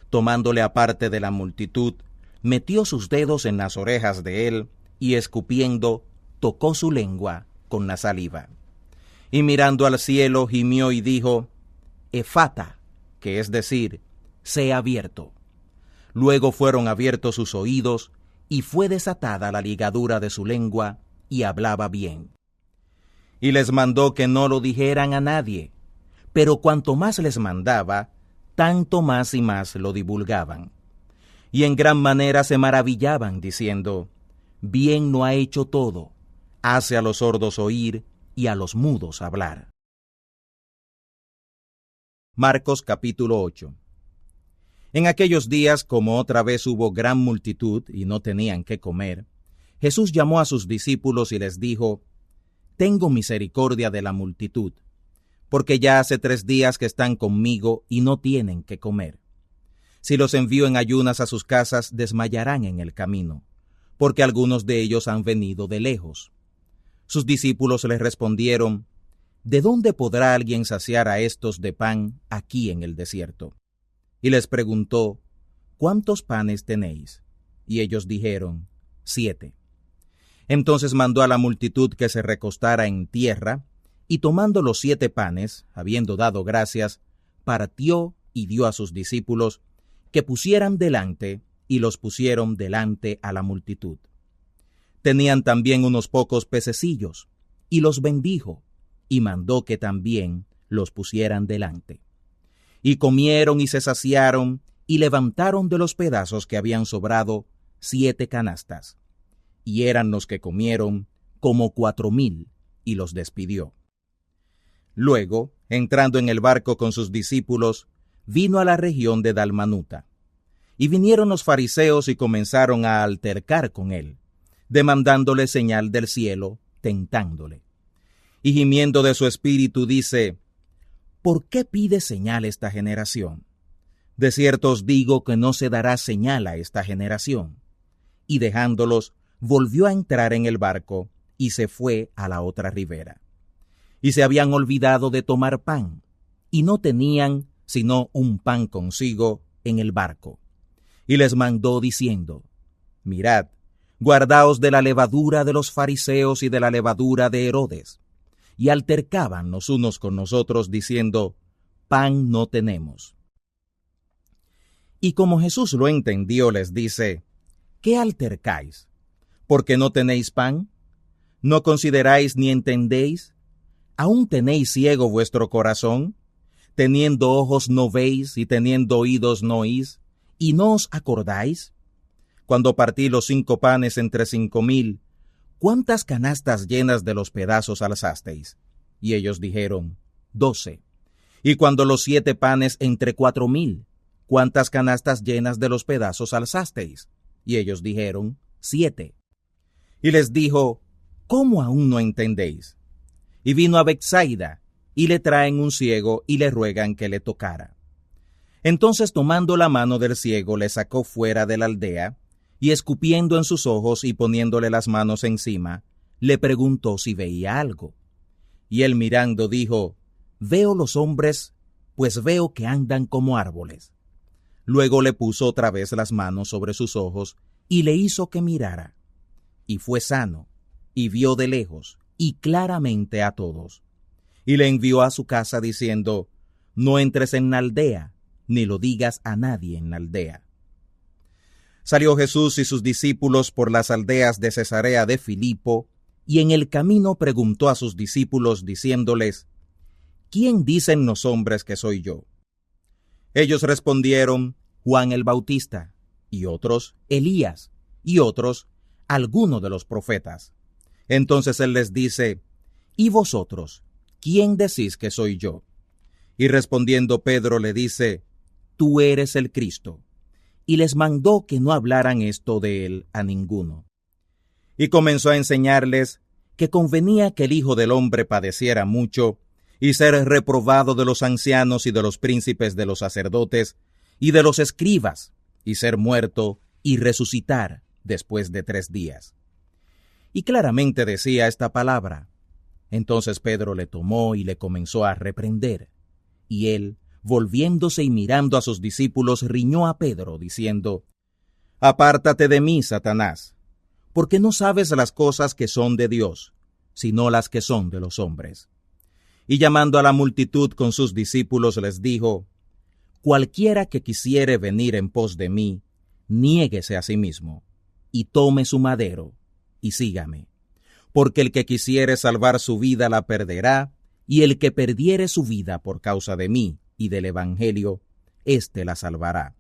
Tomándole aparte de la multitud, metió sus dedos en las orejas de él, y escupiendo, tocó su lengua con la saliva. Y mirando al cielo, gimió y dijo, Efata, que es decir, sea abierto. Luego fueron abiertos sus oídos, y fue desatada la ligadura de su lengua, y hablaba bien. Y les mandó que no lo dijeran a nadie, pero cuanto más les mandaba, tanto más y más lo divulgaban. Y en gran manera se maravillaban, diciendo, bien no ha hecho todo, hace a los sordos oír y a los mudos hablar. Marcos capítulo 8. En aquellos días, como otra vez hubo gran multitud y no tenían qué comer, Jesús llamó a sus discípulos y les dijo, tengo misericordia de la multitud, porque ya hace 3 días que están conmigo y no tienen qué comer. Si los envío en ayunas a sus casas, desmayarán en el camino, porque algunos de ellos han venido de lejos. Sus discípulos les respondieron, ¿de dónde podrá alguien saciar a estos de pan aquí en el desierto? Y les preguntó, ¿cuántos panes tenéis? Y ellos dijeron, 7. Entonces mandó a la multitud que se recostara en tierra, y tomando los 7 panes, habiendo dado gracias, partió y dio a sus discípulos que pusieran delante, y los pusieron delante a la multitud. Tenían también unos pocos pececillos, y los bendijo, y mandó que también los pusieran delante. Y comieron y se saciaron, y levantaron de los pedazos que habían sobrado 7 canastas. Y eran los que comieron como 4,000, y los despidió. Luego, entrando en el barco con sus discípulos, vino a la región de Dalmanuta. Y vinieron los fariseos y comenzaron a altercar con él, demandándole señal del cielo, tentándole. Y gimiendo de su espíritu dice, ¿por qué pide señal esta generación? De cierto os digo que no se dará señal a esta generación. Y dejándolos, volvió a entrar en el barco, y se fue a la otra ribera. Y se habían olvidado de tomar pan, y no tenían sino un pan consigo en el barco. Y les mandó diciendo, mirad, guardaos de la levadura de los fariseos y de la levadura de Herodes. Y altercaban los unos con los otros, diciendo, pan no tenemos. Y como Jesús lo entendió, les dice, ¿qué altercáis? ¿Porque no tenéis pan? ¿No consideráis ni entendéis? ¿Aún tenéis ciego vuestro corazón? Teniendo ojos no veis, y teniendo oídos no oís, ¿y no os acordáis? Cuando partí los 5 panes entre 5,000, ¿cuántas canastas llenas de los pedazos alzasteis? Y ellos dijeron, 12. Y cuando los 7 panes entre 4,000, ¿cuántas canastas llenas de los pedazos alzasteis? Y ellos dijeron, 7. Y les dijo, ¿cómo aún no entendéis? Y vino a Betsaida, y le traen un ciego, y le ruegan que le tocara. Entonces tomando la mano del ciego, le sacó fuera de la aldea, y escupiendo en sus ojos y poniéndole las manos encima, le preguntó si veía algo. Y él mirando dijo, veo los hombres, pues veo que andan como árboles. Luego le puso otra vez las manos sobre sus ojos, y le hizo que mirara. Y fue sano, y vio de lejos, y claramente a todos. Y le envió a su casa diciendo, no entres en la aldea, ni lo digas a nadie en la aldea. Salió Jesús y sus discípulos por las aldeas de Cesarea de Filipo, y en el camino preguntó a sus discípulos, diciéndoles, ¿quién dicen los hombres que soy yo? Ellos respondieron, Juan el Bautista, y otros, Elías, y otros, alguno de los profetas. Entonces él les dice, ¿y vosotros, quién decís que soy yo? Y respondiendo Pedro le dice, tú eres el Cristo. Y les mandó que no hablaran esto de él a ninguno. Y comenzó a enseñarles que convenía que el Hijo del Hombre padeciera mucho, y ser reprobado de los ancianos y de los príncipes de los sacerdotes, y de los escribas, y ser muerto, y resucitar después de 3 días. y claramente decía esta palabra. Entonces Pedro le tomó y le comenzó a reprender. Y él, volviéndose y mirando a sus discípulos, riñó a Pedro, diciendo: «Apártate de mí, Satanás, porque no sabes las cosas que son de Dios, sino las que son de los hombres». Y llamando a la multitud con sus discípulos, les dijo: «Cualquiera que quisiere venir en pos de mí, niéguese a sí mismo, y tome su madero, y sígame. Porque el que quisiere salvar su vida la perderá, y el que perdiere su vida por causa de mí y del Evangelio, éste la salvará.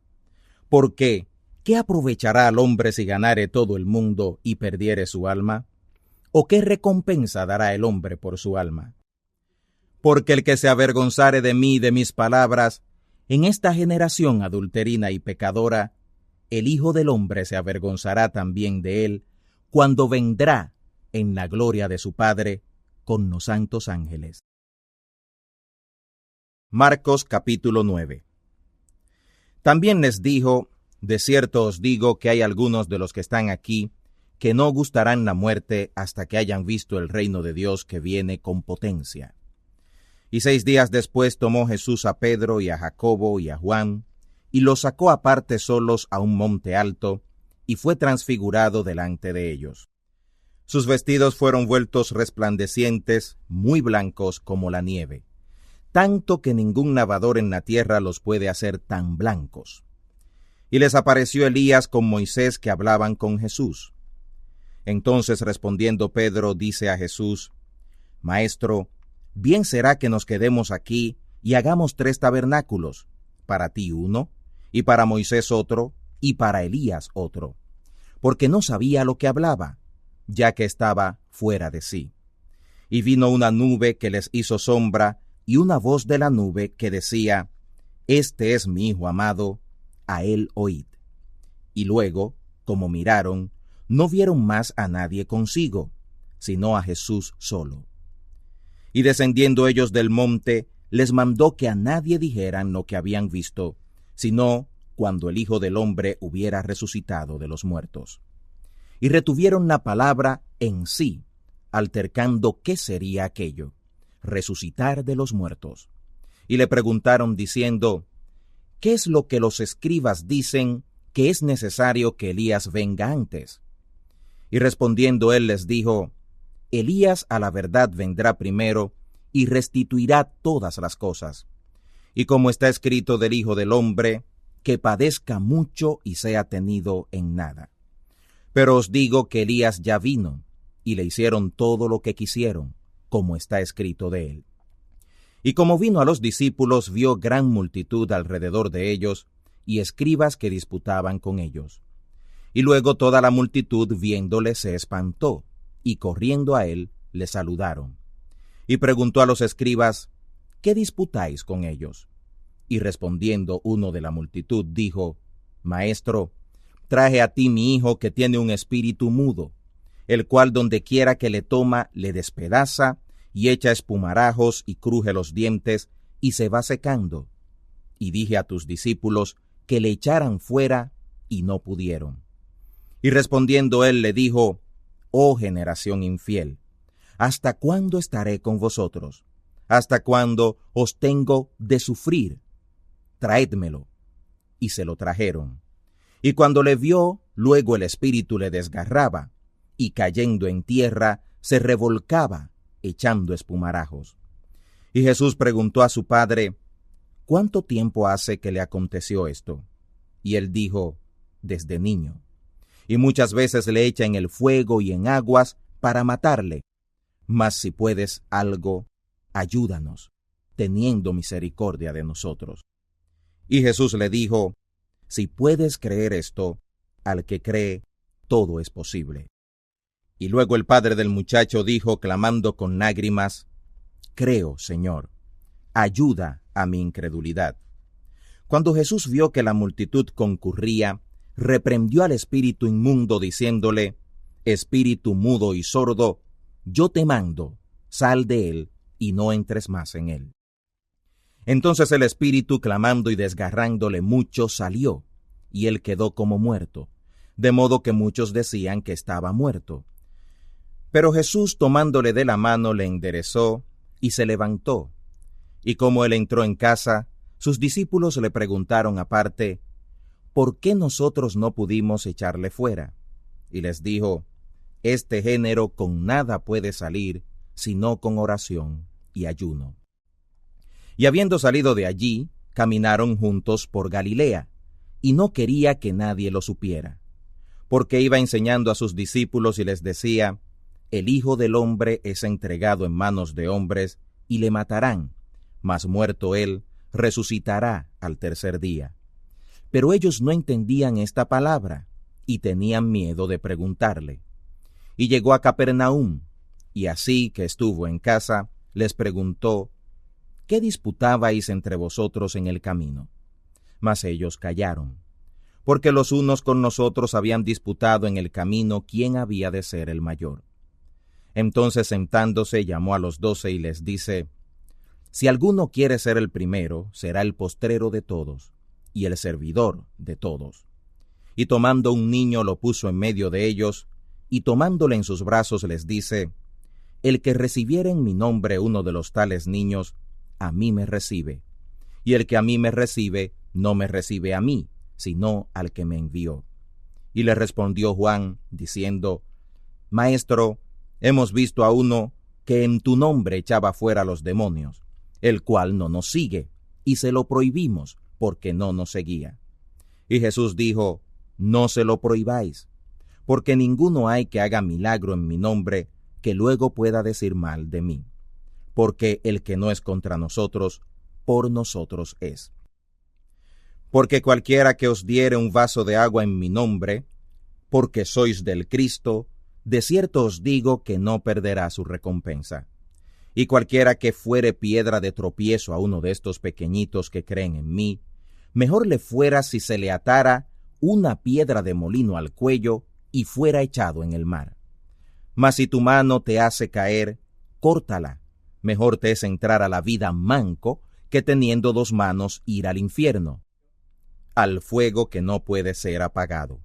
Porque, ¿qué aprovechará al hombre si ganare todo el mundo y perdiere su alma? ¿O qué recompensa dará el hombre por su alma? Porque el que se avergonzare de mí y de mis palabras, en esta generación adulterina y pecadora, el Hijo del Hombre se avergonzará también de él, cuando vendrá en la gloria de su Padre con los santos ángeles». Marcos capítulo 9. También les dijo: «De cierto os digo que hay algunos de los que están aquí que no gustarán la muerte hasta que hayan visto el reino de Dios que viene con potencia». Y 6 días después tomó Jesús a Pedro y a Jacobo y a Juan, y los sacó aparte solos a un monte alto, y fue transfigurado delante de ellos. Sus vestidos fueron vueltos resplandecientes, muy blancos como la nieve, tanto que ningún lavador en la tierra los puede hacer tan blancos. Y les apareció Elías con Moisés, que hablaban con Jesús. Entonces respondiendo Pedro dice a Jesús: «Maestro, bien será que nos quedemos aquí y hagamos 3 tabernáculos, para ti uno, y para Moisés otro, y para Elías otro». Porque no sabía lo que hablaba, ya que estaba fuera de sí. Y vino una nube que les hizo sombra, y una voz de la nube que decía: «Este es mi Hijo amado, a él oíd». Y luego, como miraron, no vieron más a nadie consigo, sino a Jesús solo. Y descendiendo ellos del monte, les mandó que a nadie dijeran lo que habían visto, sino cuando el Hijo del Hombre hubiera resucitado de los muertos. Y retuvieron la palabra en sí, altercando qué sería aquello, resucitar de los muertos. Y le preguntaron diciendo: «¿Qué es lo que los escribas dicen que es necesario que Elías venga antes?» Y respondiendo él les dijo: «Elías a la verdad vendrá primero, y restituirá todas las cosas. Y como está escrito del Hijo del Hombre, que padezca mucho y sea tenido en nada. Pero os digo que Elías ya vino, y le hicieron todo lo que quisieron, como está escrito de él. Y como vino a los discípulos, vio gran multitud alrededor de ellos, y escribas que disputaban con ellos. Y luego toda la multitud, viéndole, se espantó, y corriendo a él, le saludaron. Y preguntó a los escribas: «¿Qué disputáis con ellos?» Y respondiendo uno de la multitud, dijo: «Maestro, traje a ti mi hijo que tiene un espíritu mudo, el cual donde quiera que le toma, le despedaza, y echa espumarajos y cruje los dientes, y se va secando. Y dije a tus discípulos que le echaran fuera, y no pudieron». Y respondiendo él le dijo: «Oh generación infiel, ¿hasta cuándo estaré con vosotros? ¿Hasta cuándo os tengo de sufrir? Traédmelo». Y se lo trajeron. Y cuando le vio, luego el espíritu le desgarraba, y cayendo en tierra, se revolcaba, echando espumarajos. Y Jesús preguntó a su padre: «¿Cuánto tiempo hace que le aconteció esto?» Y él dijo: «Desde niño. Y muchas veces le echa en el fuego y en aguas para matarle. Mas si puedes algo, ayúdanos, teniendo misericordia de nosotros». Y Jesús le dijo: «Si puedes creer esto, al que cree, todo es posible». Y luego el padre del muchacho dijo, clamando con lágrimas: «Creo, Señor, ayuda a mi incredulidad». Cuando Jesús vio que la multitud concurría, reprendió al espíritu inmundo, diciéndole: «Espíritu mudo y sordo, yo te mando, sal de él, y no entres más en él». Entonces el espíritu, clamando y desgarrándole mucho, salió, y él quedó como muerto, de modo que muchos decían que estaba muerto. Pero Jesús, tomándole de la mano, le enderezó y se levantó. Y como él entró en casa, sus discípulos le preguntaron aparte, ¿por qué nosotros no pudimos echarle fuera? Y les dijo, este género con nada puede salir, sino con oración y ayuno. Y habiendo salido de allí, caminaron juntos por Galilea, y no quería que nadie lo supiera, porque iba enseñando a sus discípulos y les decía, el Hijo del Hombre es entregado en manos de hombres, y le matarán, mas muerto él, resucitará al tercer día. Pero ellos no entendían esta palabra, y tenían miedo de preguntarle. Y llegó a Capernaum, y así que estuvo en casa, les preguntó, ¿qué disputabais entre vosotros en el camino? Mas ellos callaron, porque los unos con nosotros habían disputado en el camino quién había de ser el mayor. Entonces sentándose llamó a los 12 y les dice, si alguno quiere ser el primero, será el postrero de todos, y el servidor de todos. Y tomando un niño lo puso en medio de ellos, y tomándole en sus brazos les dice, el que recibiere en mi nombre uno de los tales niños, a mí me recibe, y el que a mí me recibe, no me recibe a mí, sino al que me envió. Y le respondió Juan, diciendo, Maestro, hemos visto a uno que en tu nombre echaba fuera los demonios, el cual no nos sigue, y se lo prohibimos, porque no nos seguía. Y Jesús dijo, no se lo prohibáis, porque ninguno hay que haga milagro en mi nombre, que luego pueda decir mal de mí. Porque el que no es contra nosotros, por nosotros es. Porque cualquiera que os diere un vaso de agua en mi nombre, porque sois del Cristo, de cierto os digo que no perderá su recompensa. Y cualquiera que fuere piedra de tropiezo a uno de estos pequeñitos que creen en mí, mejor le fuera si se le atara una piedra de molino al cuello y fuera echado en el mar. Mas si tu mano te hace caer, córtala. Mejor te es entrar a la vida manco que teniendo 2 manos ir al infierno, al fuego que no puede ser apagado,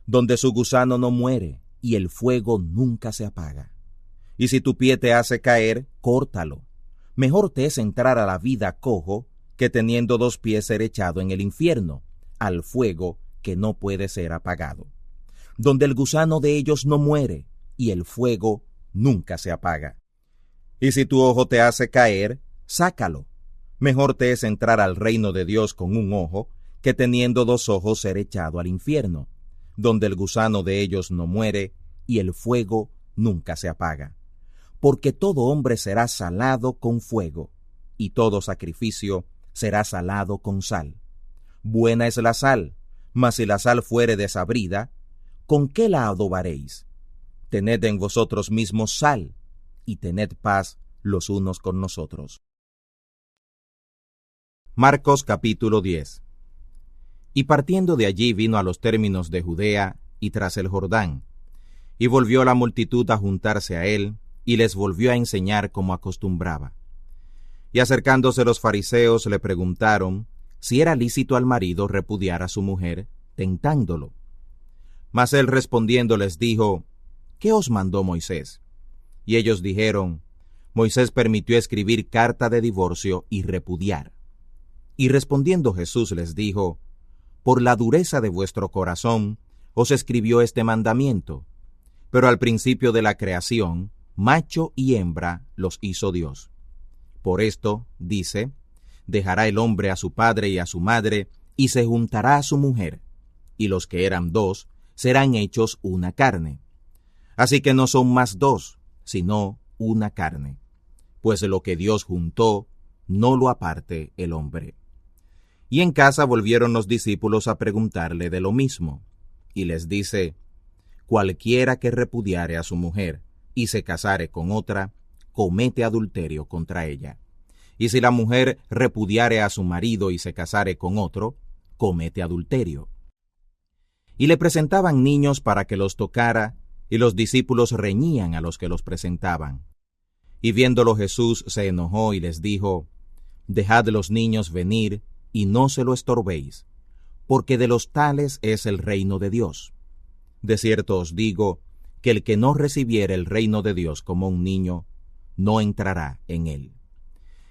donde su gusano no muere y el fuego nunca se apaga. Y si tu pie te hace caer, córtalo. Mejor te es entrar a la vida cojo que teniendo 2 pies ser echado en el infierno, al fuego que no puede ser apagado, donde el gusano de ellos no muere y el fuego nunca se apaga. Y si tu ojo te hace caer, sácalo. Mejor te es entrar al reino de Dios con un ojo, que teniendo 2 ojos ser echado al infierno, donde el gusano de ellos no muere, y el fuego nunca se apaga. Porque todo hombre será salado con fuego, y todo sacrificio será salado con sal. Buena es la sal, mas si la sal fuere desabrida, ¿con qué la adobaréis? Tened en vosotros mismos sal, y tened paz los unos con nosotros. Marcos capítulo 10. Y partiendo de allí vino a los términos de Judea y tras el Jordán, y volvió la multitud a juntarse a él, y les volvió a enseñar como acostumbraba. Y acercándose los fariseos le preguntaron si era lícito al marido repudiar a su mujer, tentándolo. Mas él respondiendo les dijo, ¿qué os mandó Moisés? Y ellos dijeron, Moisés permitió escribir carta de divorcio y repudiar. Y respondiendo Jesús les dijo, por la dureza de vuestro corazón os escribió este mandamiento, pero al principio de la creación, macho y hembra los hizo Dios. Por esto, dice, dejará el hombre a su padre y a su madre, y se juntará a su mujer, y los que eran 2 serán hechos una carne. Así que no son más 2, sino una carne. Pues lo que Dios juntó, no lo aparte el hombre. Y en casa volvieron los discípulos a preguntarle de lo mismo, y les dice, cualquiera que repudiare a su mujer, y se casare con otra, comete adulterio contra ella. Y si la mujer repudiare a su marido y se casare con otro, comete adulterio. Y le presentaban niños para que los tocara, y los discípulos reñían a los que los presentaban. Y viéndolo Jesús se enojó y les dijo, dejad los niños venir, y no se lo estorbéis, porque de los tales es el reino de Dios. De cierto os digo, que el que no recibiere el reino de Dios como un niño, no entrará en él.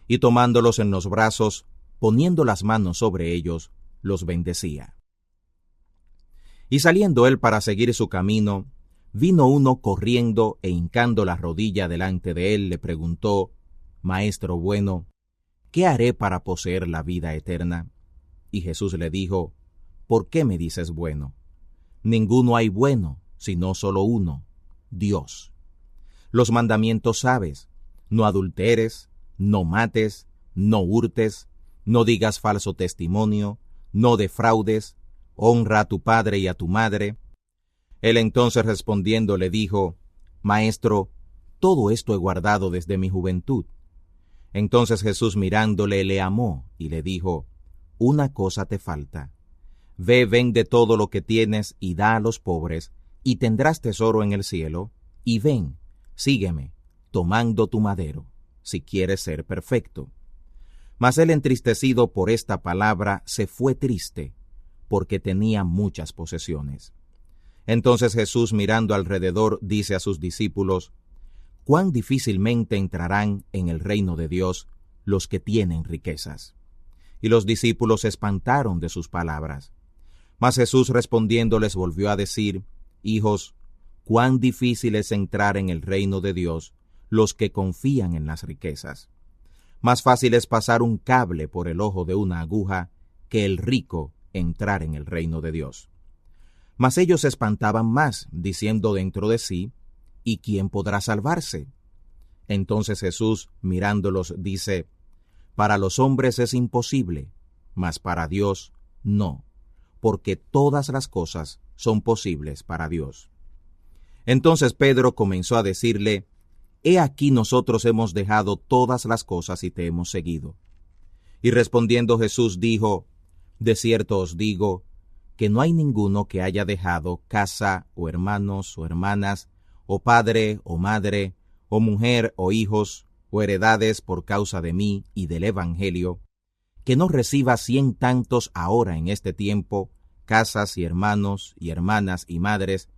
Y tomándolos en los brazos, poniendo las manos sobre ellos, los bendecía. Y saliendo él para seguir su camino, vino uno corriendo e hincando la rodilla delante de él, le preguntó: Maestro bueno, ¿qué haré para poseer la vida eterna? Y Jesús le dijo: ¿Por qué me dices bueno? Ninguno hay bueno, sino solo uno, Dios. Los mandamientos sabes: no adulteres, no mates, no hurtes, no digas falso testimonio, no defraudes, honra a tu padre y a tu madre. Él entonces respondiendo le dijo: Maestro, todo esto he guardado desde mi juventud. Entonces Jesús mirándole le amó y le dijo: Una cosa te falta. Ve, vende todo lo que tienes y da a los pobres, y tendrás tesoro en el cielo, y ven, sígueme, tomando tu madero, si quieres ser perfecto. Mas él, entristecido por esta palabra, se fue triste, porque tenía muchas posesiones. Entonces Jesús, mirando alrededor, dice a sus discípulos: cuán difícilmente entrarán en el reino de Dios los que tienen riquezas. Y los discípulos se espantaron de sus palabras. Mas Jesús respondiendo les volvió a decir: Hijos, cuán difícil es entrar en el reino de Dios los que confían en las riquezas. Más fácil es pasar un cable por el ojo de una aguja que el rico entrar en el reino de Dios. Mas ellos se espantaban más, diciendo dentro de sí: ¿y quién podrá salvarse? Entonces Jesús, mirándolos, dice: para los hombres es imposible, mas para Dios no, porque todas las cosas son posibles para Dios. Entonces Pedro comenzó a decirle: He aquí nosotros hemos dejado todas las cosas y te hemos seguido. Y respondiendo Jesús dijo: De cierto os digo, que no hay ninguno que haya dejado casa, o hermanos, o hermanas, o padre, o madre, o mujer, o hijos, o heredades por causa de mí y del Evangelio, que no reciba 100 tantos ahora en este tiempo, casas y hermanos y hermanas y madres,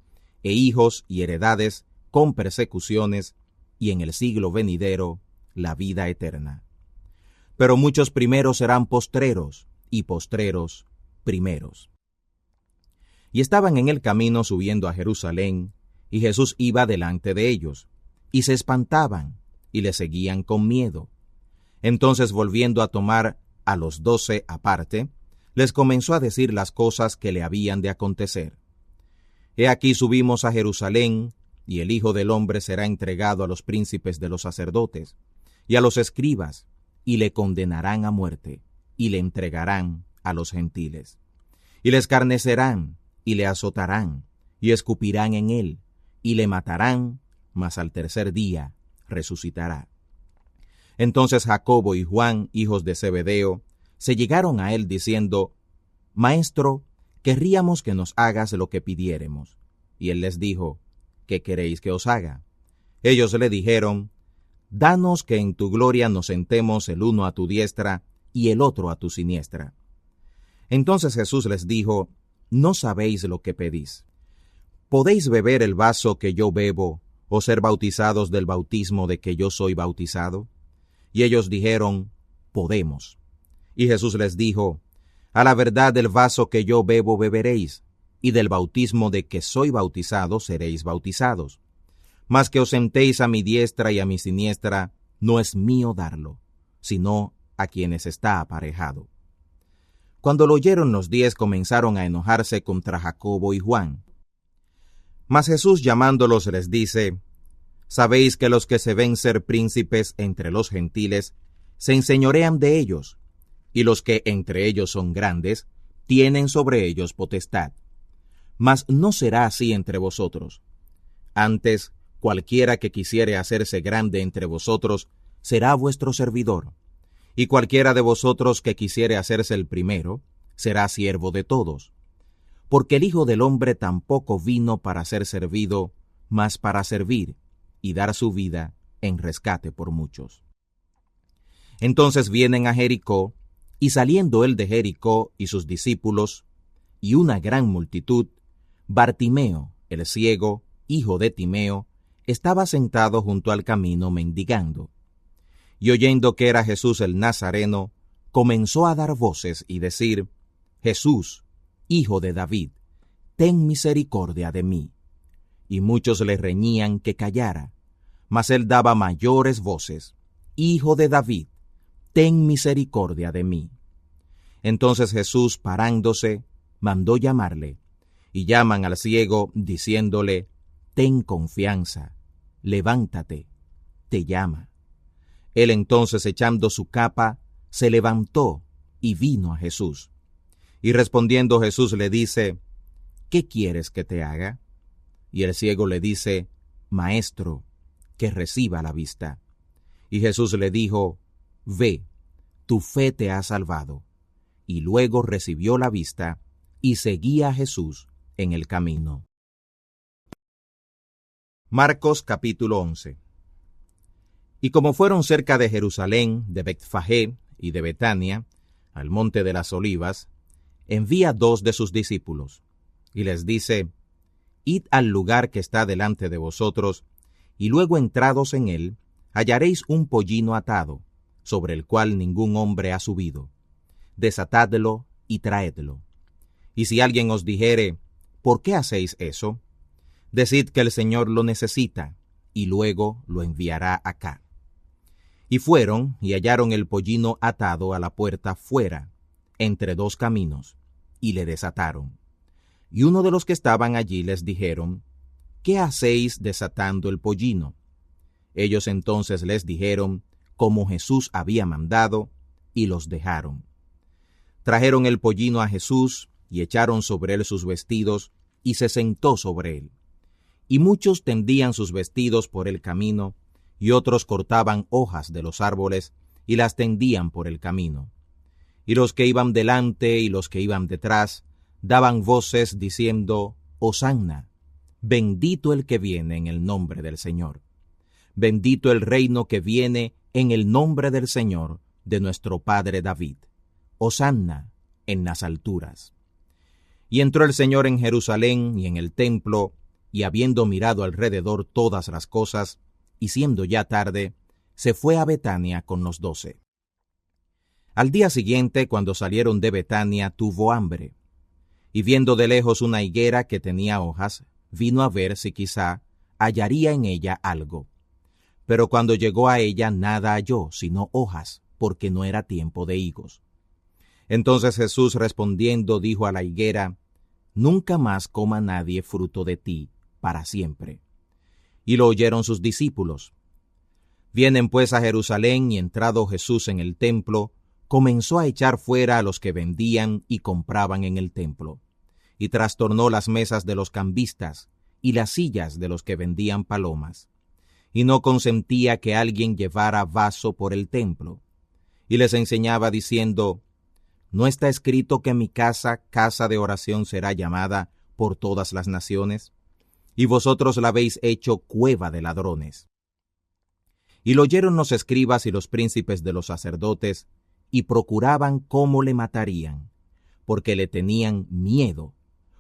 e hijos y heredades con persecuciones, y en el siglo venidero la vida eterna. Pero muchos primeros serán postreros, y postreros primeros. Y estaban en el camino subiendo a Jerusalén, y Jesús iba delante de ellos, y se espantaban, y le seguían con miedo. Entonces, volviendo a tomar a los 12 aparte, les comenzó a decir las cosas que le habían de acontecer. He aquí subimos a Jerusalén, y el Hijo del Hombre será entregado a los príncipes de los sacerdotes, y a los escribas, y le condenarán a muerte, y le entregarán a los gentiles. Y le escarnecerán, y le azotarán, y escupirán en él, y le matarán, mas al tercer día resucitará. Entonces Jacobo y Juan, hijos de Zebedeo, se llegaron a él diciendo: Maestro, querríamos que nos hagas lo que pidiéremos. Y él les dijo: ¿qué queréis que os haga? Ellos le dijeron: Danos que en tu gloria nos sentemos el uno a tu diestra y el otro a tu siniestra. Entonces Jesús les dijo: No sabéis lo que pedís. ¿Podéis beber el vaso que yo bebo, o ser bautizados del bautismo de que yo soy bautizado? Y ellos dijeron: Podemos. Y Jesús les dijo: A la verdad del vaso que yo bebo beberéis, y del bautismo de que soy bautizado seréis bautizados. Mas que os sentéis a mi diestra y a mi siniestra, no es mío darlo, sino a quienes está aparejado. Cuando lo oyeron los 10 comenzaron a enojarse contra Jacobo y Juan. Mas Jesús llamándolos les dice: Sabéis que los que se ven ser príncipes entre los gentiles se enseñorean de ellos, y los que entre ellos son grandes tienen sobre ellos potestad. Mas no será así entre vosotros. Antes, cualquiera que quisiere hacerse grande entre vosotros será vuestro servidor, y cualquiera de vosotros que quisiere hacerse el primero será siervo de todos. Porque el Hijo del Hombre tampoco vino para ser servido, mas para servir, y dar su vida en rescate por muchos. Entonces vienen a Jericó, y saliendo él de Jericó y sus discípulos, y una gran multitud, Bartimeo, el ciego, hijo de Timeo, estaba sentado junto al camino mendigando. Y oyendo que era Jesús el Nazareno, comenzó a dar voces y decir: Jesús, hijo de David, ten misericordia de mí. Y muchos le reñían que callara, mas él daba mayores voces: Hijo de David, ten misericordia de mí. Entonces Jesús, parándose, mandó llamarle, y llaman al ciego, diciéndole: Ten confianza, levántate, te llama. Él entonces, echando su capa, se levantó y vino a Jesús. Y respondiendo Jesús le dice: ¿Qué quieres que te haga? Y el ciego le dice: Maestro, que reciba la vista. Y Jesús le dijo: Ve, tu fe te ha salvado. Y luego recibió la vista y seguía a Jesús en el camino. Marcos capítulo 11. Y como fueron cerca de Jerusalén, de Betfagé y de Betania, al monte de las Olivas, envía 2 de sus discípulos, y les dice: Id al lugar que está delante de vosotros, y luego entrados en él, hallaréis un pollino atado, sobre el cual ningún hombre ha subido. Desatadlo y traedlo. Y si alguien os dijere: ¿Por qué hacéis eso? Decid que el Señor lo necesita, y luego lo enviará acá. Y fueron y hallaron el pollino atado a la puerta fuera, entre 2 caminos, y le desataron. Y uno de los que estaban allí les dijeron: ¿Qué hacéis desatando el pollino? Ellos entonces les dijeron como Jesús había mandado, y los dejaron. Trajeron el pollino a Jesús, y echaron sobre él sus vestidos, y se sentó sobre él. Y muchos tendían sus vestidos por el camino, y otros cortaban hojas de los árboles, y las tendían por el camino. Y los que iban delante y los que iban detrás daban voces diciendo: Hosanna, bendito el que viene en el nombre del Señor. Bendito el reino que viene en el nombre del Señor, de nuestro Padre David. Hosanna en las alturas. Y entró el Señor en Jerusalén y en el templo, y habiendo mirado alrededor todas las cosas, y siendo ya tarde, se fue a Betania con los 12. Al día siguiente, cuando salieron de Betania, tuvo hambre. Y viendo de lejos una higuera que tenía hojas, vino a ver si quizá hallaría en ella algo. Pero cuando llegó a ella, nada halló, sino hojas, porque no era tiempo de higos. Entonces Jesús respondiendo dijo a la higuera: Nunca más coma nadie fruto de ti para siempre. Y lo oyeron sus discípulos. Vienen pues a Jerusalén, y entrado Jesús en el templo, comenzó a echar fuera a los que vendían y compraban en el templo, y trastornó las mesas de los cambistas y las sillas de los que vendían palomas, y no consentía que alguien llevara vaso por el templo. Y les enseñaba diciendo: ¿No está escrito que mi casa, casa de oración, será llamada por todas las naciones? Y vosotros la habéis hecho cueva de ladrones. Y lo oyeron los escribas y los príncipes de los sacerdotes, y procuraban cómo le matarían, porque le tenían miedo,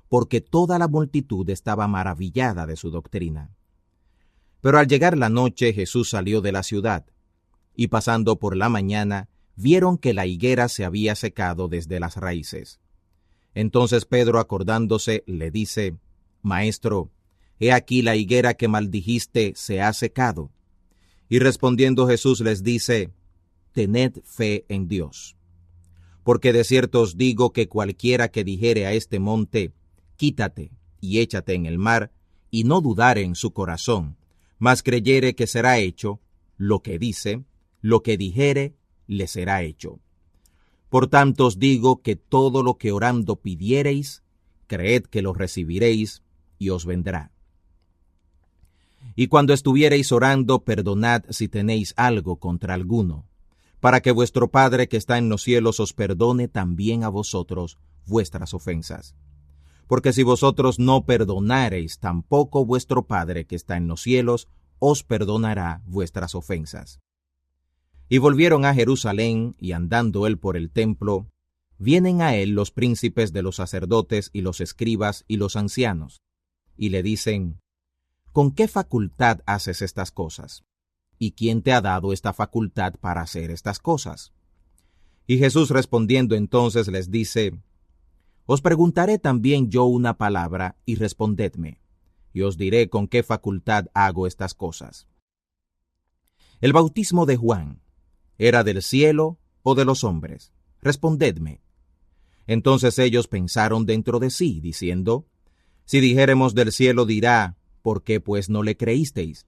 porque toda la multitud estaba maravillada de su doctrina. Pero al llegar la noche, Jesús salió de la ciudad, y pasando por la mañana, vieron que la higuera se había secado desde las raíces. Entonces Pedro, acordándose, le dice: Maestro, he aquí la higuera que maldijiste se ha secado. Y respondiendo Jesús les dice: Tened fe en Dios. Porque de cierto os digo que cualquiera que dijere a este monte: Quítate y échate en el mar, y no dudare en su corazón, mas creyere que será hecho lo que dice, lo que dijere, le será hecho. Por tanto os digo que todo lo que orando pidiereis, creed que lo recibiréis, y os vendrá. Y cuando estuviereis orando, perdonad si tenéis algo contra alguno, para que vuestro Padre que está en los cielos os perdone también a vosotros vuestras ofensas. Porque si vosotros no perdonareis, tampoco vuestro Padre que está en los cielos os perdonará vuestras ofensas. Y volvieron a Jerusalén, y andando él por el templo, vienen a él los príncipes de los sacerdotes y los escribas y los ancianos, y le dicen: ¿con qué facultad haces estas cosas? ¿Y quién te ha dado esta facultad para hacer estas cosas? Y Jesús respondiendo entonces les dice, os preguntaré también yo una palabra, y respondedme, y os diré con qué facultad hago estas cosas. ¿El bautismo de Juan era del cielo o de los hombres? Respondedme. Entonces ellos pensaron dentro de sí, diciendo, si dijéremos del cielo dirá, ¿por qué pues no le creísteis?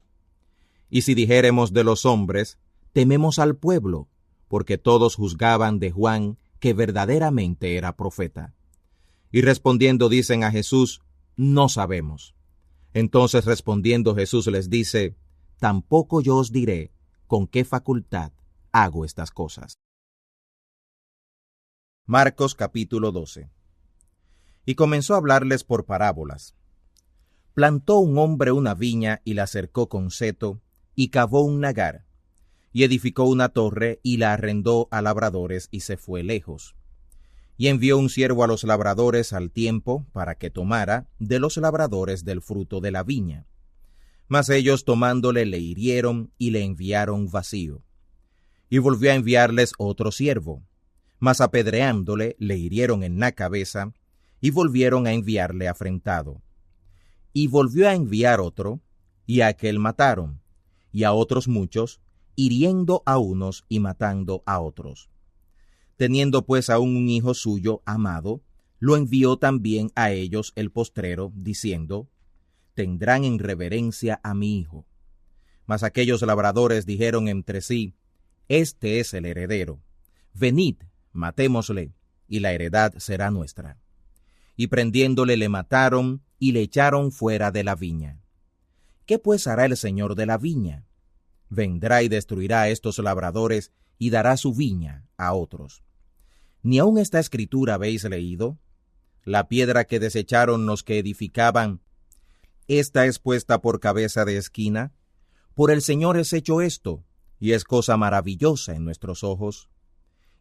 Y si dijéremos de los hombres, tememos al pueblo, porque todos juzgaban de Juan que verdaderamente era profeta. Y respondiendo dicen a Jesús, no sabemos. Entonces respondiendo Jesús les dice, tampoco yo os diré con qué facultad hago estas cosas. Marcos capítulo 12. Y comenzó a hablarles por parábolas. Plantó un hombre una viña y la cercó con seto, y cavó un lagar, y edificó una torre y la arrendó a labradores y se fue lejos. Y envió un siervo a los labradores al tiempo para que tomara de los labradores del fruto de la viña. Mas ellos tomándole le hirieron y le enviaron vacío. Y volvió a enviarles otro siervo, mas apedreándole le hirieron en la cabeza y volvieron a enviarle afrentado. Y volvió a enviar otro, y a aquel mataron, y a otros muchos, hiriendo a unos y matando a otros. Teniendo pues aún un hijo suyo amado, lo envió también a ellos el postrero, diciendo, tendrán en reverencia a mi hijo. Mas aquellos labradores dijeron entre sí, este es el heredero, venid, matémosle, y la heredad será nuestra. Y prendiéndole le mataron, y le echaron fuera de la viña. ¿Qué pues hará el señor de la viña? Vendrá y destruirá a estos labradores, y dará su viña a otros. ¿Ni aun esta escritura habéis leído? La piedra que desecharon los que edificaban, esta es puesta por cabeza de esquina. Por el Señor es hecho esto, y es cosa maravillosa en nuestros ojos.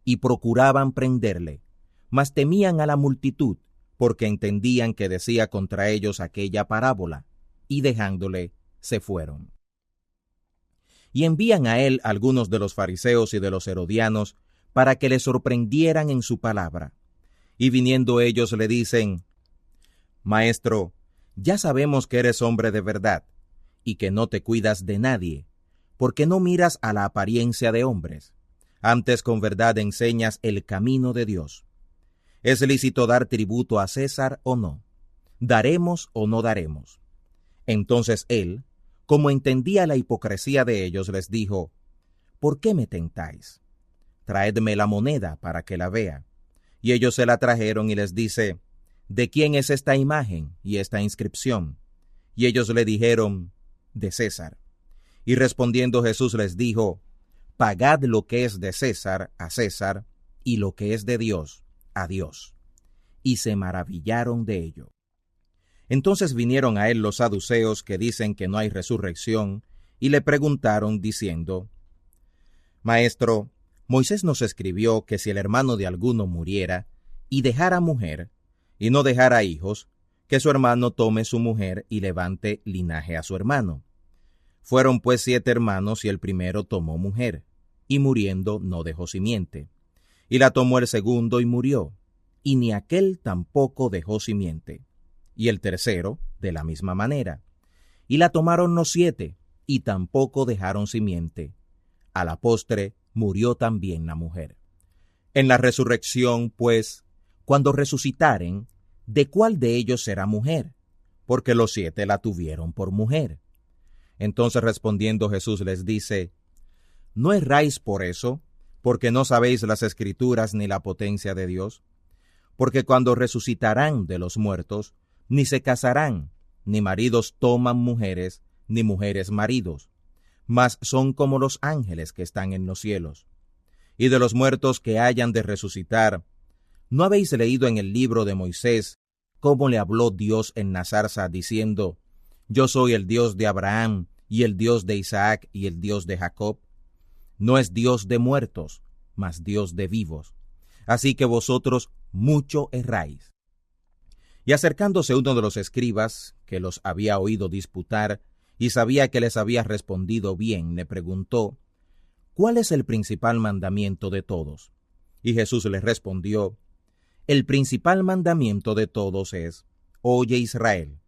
Y procuraban prenderle, mas temían a la multitud, porque entendían que decía contra ellos aquella parábola, y dejándole, se fueron. Y envían a él algunos de los fariseos y de los herodianos, para que le sorprendieran en su palabra. Y viniendo ellos le dicen, Maestro, ya sabemos que eres hombre de verdad, y que no te cuidas de nadie, porque no miras a la apariencia de hombres, antes con verdad enseñas el camino de Dios. ¿Es lícito dar tributo a César o no? ¿Daremos o no daremos? Entonces él, como entendía la hipocresía de ellos, les dijo, ¿por qué me tentáis? Traedme la moneda para que la vea. Y ellos se la trajeron y les dice, ¿de quién es esta imagen y esta inscripción? Y ellos le dijeron, de César. Y respondiendo Jesús les dijo, pagad lo que es de César a César, y lo que es de Dios a Dios. Y se maravillaron de ello. Entonces vinieron a él los saduceos que dicen que no hay resurrección, y le preguntaron diciendo, Maestro, Moisés nos escribió que si el hermano de alguno muriera, y dejara mujer, y no dejara hijos, que su hermano tome su mujer y levante linaje a su hermano. Fueron pues 7 hermanos, y el primero tomó mujer, y muriendo no dejó simiente. Y la tomó el segundo y murió, y ni aquel tampoco dejó simiente. Y el tercero, de la misma manera. Y la tomaron los 7, y tampoco dejaron simiente. A la postre murió también la mujer. En la resurrección, pues, cuando resucitaren, ¿de cuál de ellos será mujer? Porque los 7 la tuvieron por mujer. Entonces respondiendo Jesús les dice, ¿no erráis por eso, porque no sabéis las Escrituras ni la potencia de Dios? Porque cuando resucitarán de los muertos, ni se casarán, ni maridos toman mujeres, ni mujeres maridos, mas son como los ángeles que están en los cielos. Y de los muertos que hayan de resucitar, ¿no habéis leído en el libro de Moisés cómo le habló Dios en la zarza, diciendo, Yo soy el Dios de Abraham, y el Dios de Isaac, y el Dios de Jacob? No es Dios de muertos, mas Dios de vivos. Así que vosotros mucho erráis. Y acercándose uno de los escribas, que los había oído disputar, y sabía que les había respondido bien, le preguntó, ¿cuál es el principal mandamiento de todos? Y Jesús le respondió, el principal mandamiento de todos es, oye Israel,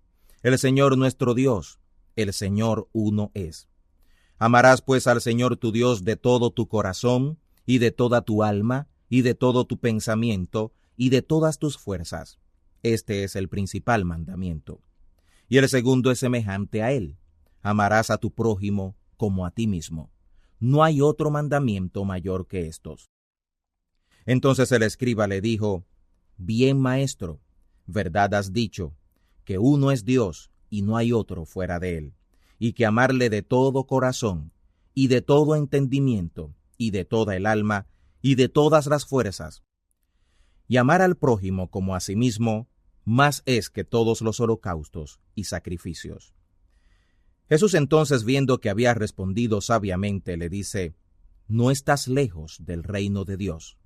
el Señor nuestro Dios, el Señor uno es. Amarás pues al Señor tu Dios de todo tu corazón, y de toda tu alma, y de todo tu pensamiento, y de todas tus fuerzas. Este es el principal mandamiento. Y el segundo es semejante a él. Amarás a tu prójimo como a ti mismo. No hay otro mandamiento mayor que estos. Entonces el escriba le dijo, bien, maestro, verdad has dicho, que uno es Dios y no hay otro fuera de él, y que amarle de todo corazón, y de todo entendimiento, y de toda el alma, y de todas las fuerzas. Y amar al prójimo como a sí mismo, más es que todos los holocaustos y sacrificios. Jesús entonces, viendo que había respondido sabiamente, le dice, no estás lejos del reino de Dios.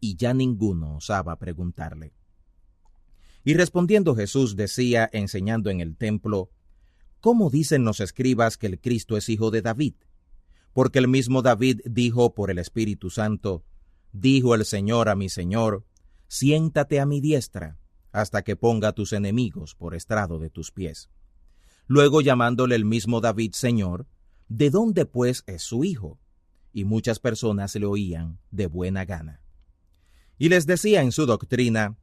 Y ya ninguno osaba preguntarle. Y respondiendo Jesús decía, enseñando en el templo, ¿cómo dicen los escribas que el Cristo es hijo de David? Porque el mismo David dijo por el Espíritu Santo, dijo el Señor a mi Señor, siéntate a mi diestra, hasta que ponga a tus enemigos por estrado de tus pies. Luego llamándole el mismo David Señor, ¿de dónde pues es su hijo? Y muchas personas le oían de buena gana. Y les decía en su doctrina,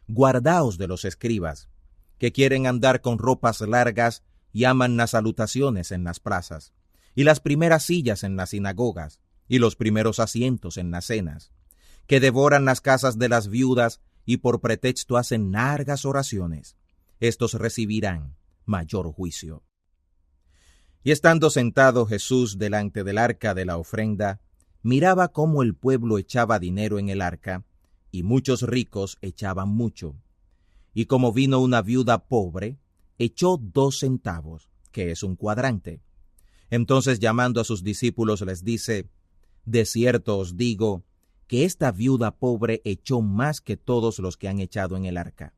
guardaos de los escribas, que quieren andar con ropas largas y aman las salutaciones en las plazas, y las primeras sillas en las sinagogas, y los primeros asientos en las cenas, que devoran las casas de las viudas y por pretexto hacen largas oraciones. Estos recibirán mayor juicio. Y estando sentado Jesús delante del arca de la ofrenda, miraba cómo el pueblo echaba dinero en el arca, y muchos ricos echaban mucho. Y como vino una viuda pobre, echó 2 centavos, que es un cuadrante. Entonces llamando a sus discípulos les dice, de cierto os digo, que esta viuda pobre echó más que todos los que han echado en el arca.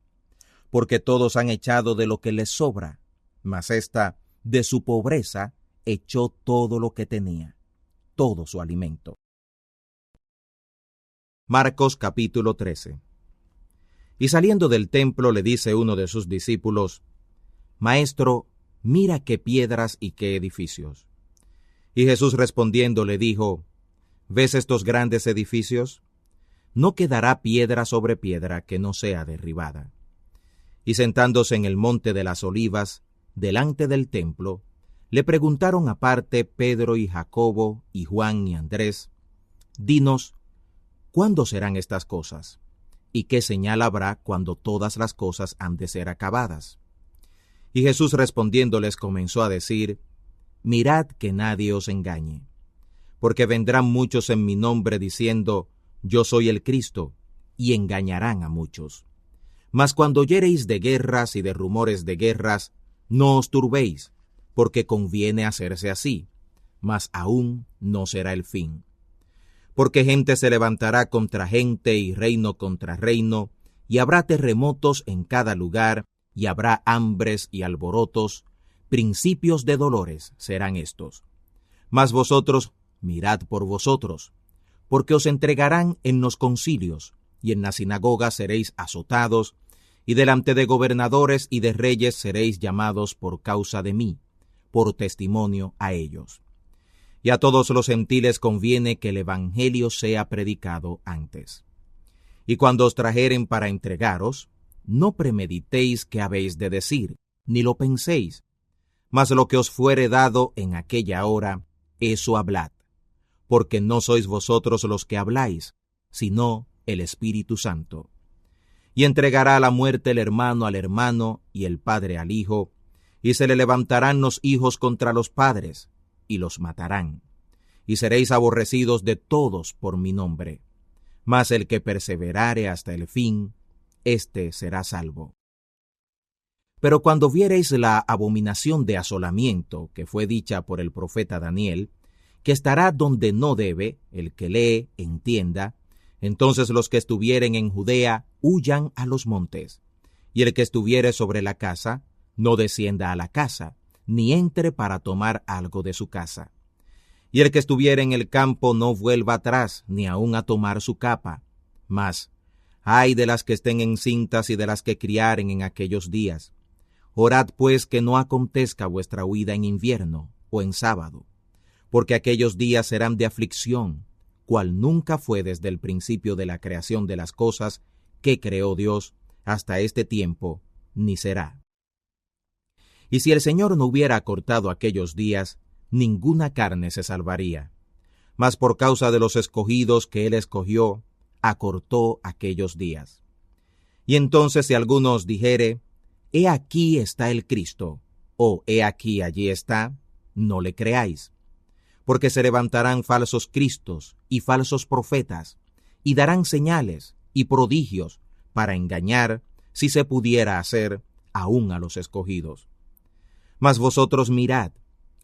Porque todos han echado de lo que les sobra, mas ésta, de su pobreza, echó todo lo que tenía, todo su alimento. Marcos capítulo 13. Y saliendo del templo le dice uno de sus discípulos, Maestro, mira qué piedras y qué edificios. Y Jesús respondiendo le dijo, ¿ves estos grandes edificios? No quedará piedra sobre piedra que no sea derribada. Y sentándose en el monte de las Olivas, delante del templo, le preguntaron aparte Pedro y Jacobo y Juan y Andrés, dinos, ¿cuándo serán estas cosas? ¿Y qué señal habrá cuando todas las cosas han de ser acabadas? Y Jesús respondiéndoles comenzó a decir, mirad que nadie os engañe, porque vendrán muchos en mi nombre diciendo, yo soy el Cristo, y engañarán a muchos. Mas cuando oyereis de guerras y de rumores de guerras, no os turbéis, porque conviene hacerse así, mas aún no será el fin. Porque gente se levantará contra gente y reino contra reino, y habrá terremotos en cada lugar, y habrá hambres y alborotos, principios de dolores serán estos. Mas vosotros mirad por vosotros, porque os entregarán en los concilios, y en las sinagogas seréis azotados, y delante de gobernadores y de reyes seréis llamados por causa de mí, por testimonio a ellos. Y a todos los gentiles conviene que el evangelio sea predicado antes. Y cuando os trajeren para entregaros, no premeditéis qué habéis de decir, ni lo penséis, mas lo que os fuere dado en aquella hora, eso hablad, porque no sois vosotros los que habláis, sino el Espíritu Santo. Y entregará a la muerte el hermano al hermano, y el padre al hijo, y se le levantarán los hijos contra los padres, y los matarán. Y seréis aborrecidos de todos por mi nombre. Mas el que perseverare hasta el fin, éste será salvo. Pero cuando viereis la abominación de asolamiento que fue dicha por el profeta Daniel, que estará donde no debe, el que lee, entienda, entonces los que estuvieren en Judea huyan a los montes, y el que estuviere sobre la casa, no descienda a la casa, ni entre para tomar algo de su casa. Y el que estuviere en el campo no vuelva atrás, ni aun a tomar su capa. Mas, ay de las que estén encintas y de las que criaren en aquellos días. Orad pues que no acontezca vuestra huida en invierno o en sábado, porque aquellos días serán de aflicción, cual nunca fue desde el principio de la creación de las cosas que creó Dios hasta este tiempo, ni será. Y si el Señor no hubiera acortado aquellos días, ninguna carne se salvaría. Mas por causa de los escogidos que Él escogió, acortó aquellos días. Y entonces si alguno os dijere, he aquí está el Cristo, o he aquí allí está, no le creáis. Porque se levantarán falsos cristos y falsos profetas, y darán señales y prodigios para engañar, si se pudiera hacer, aún a los escogidos. Mas vosotros mirad,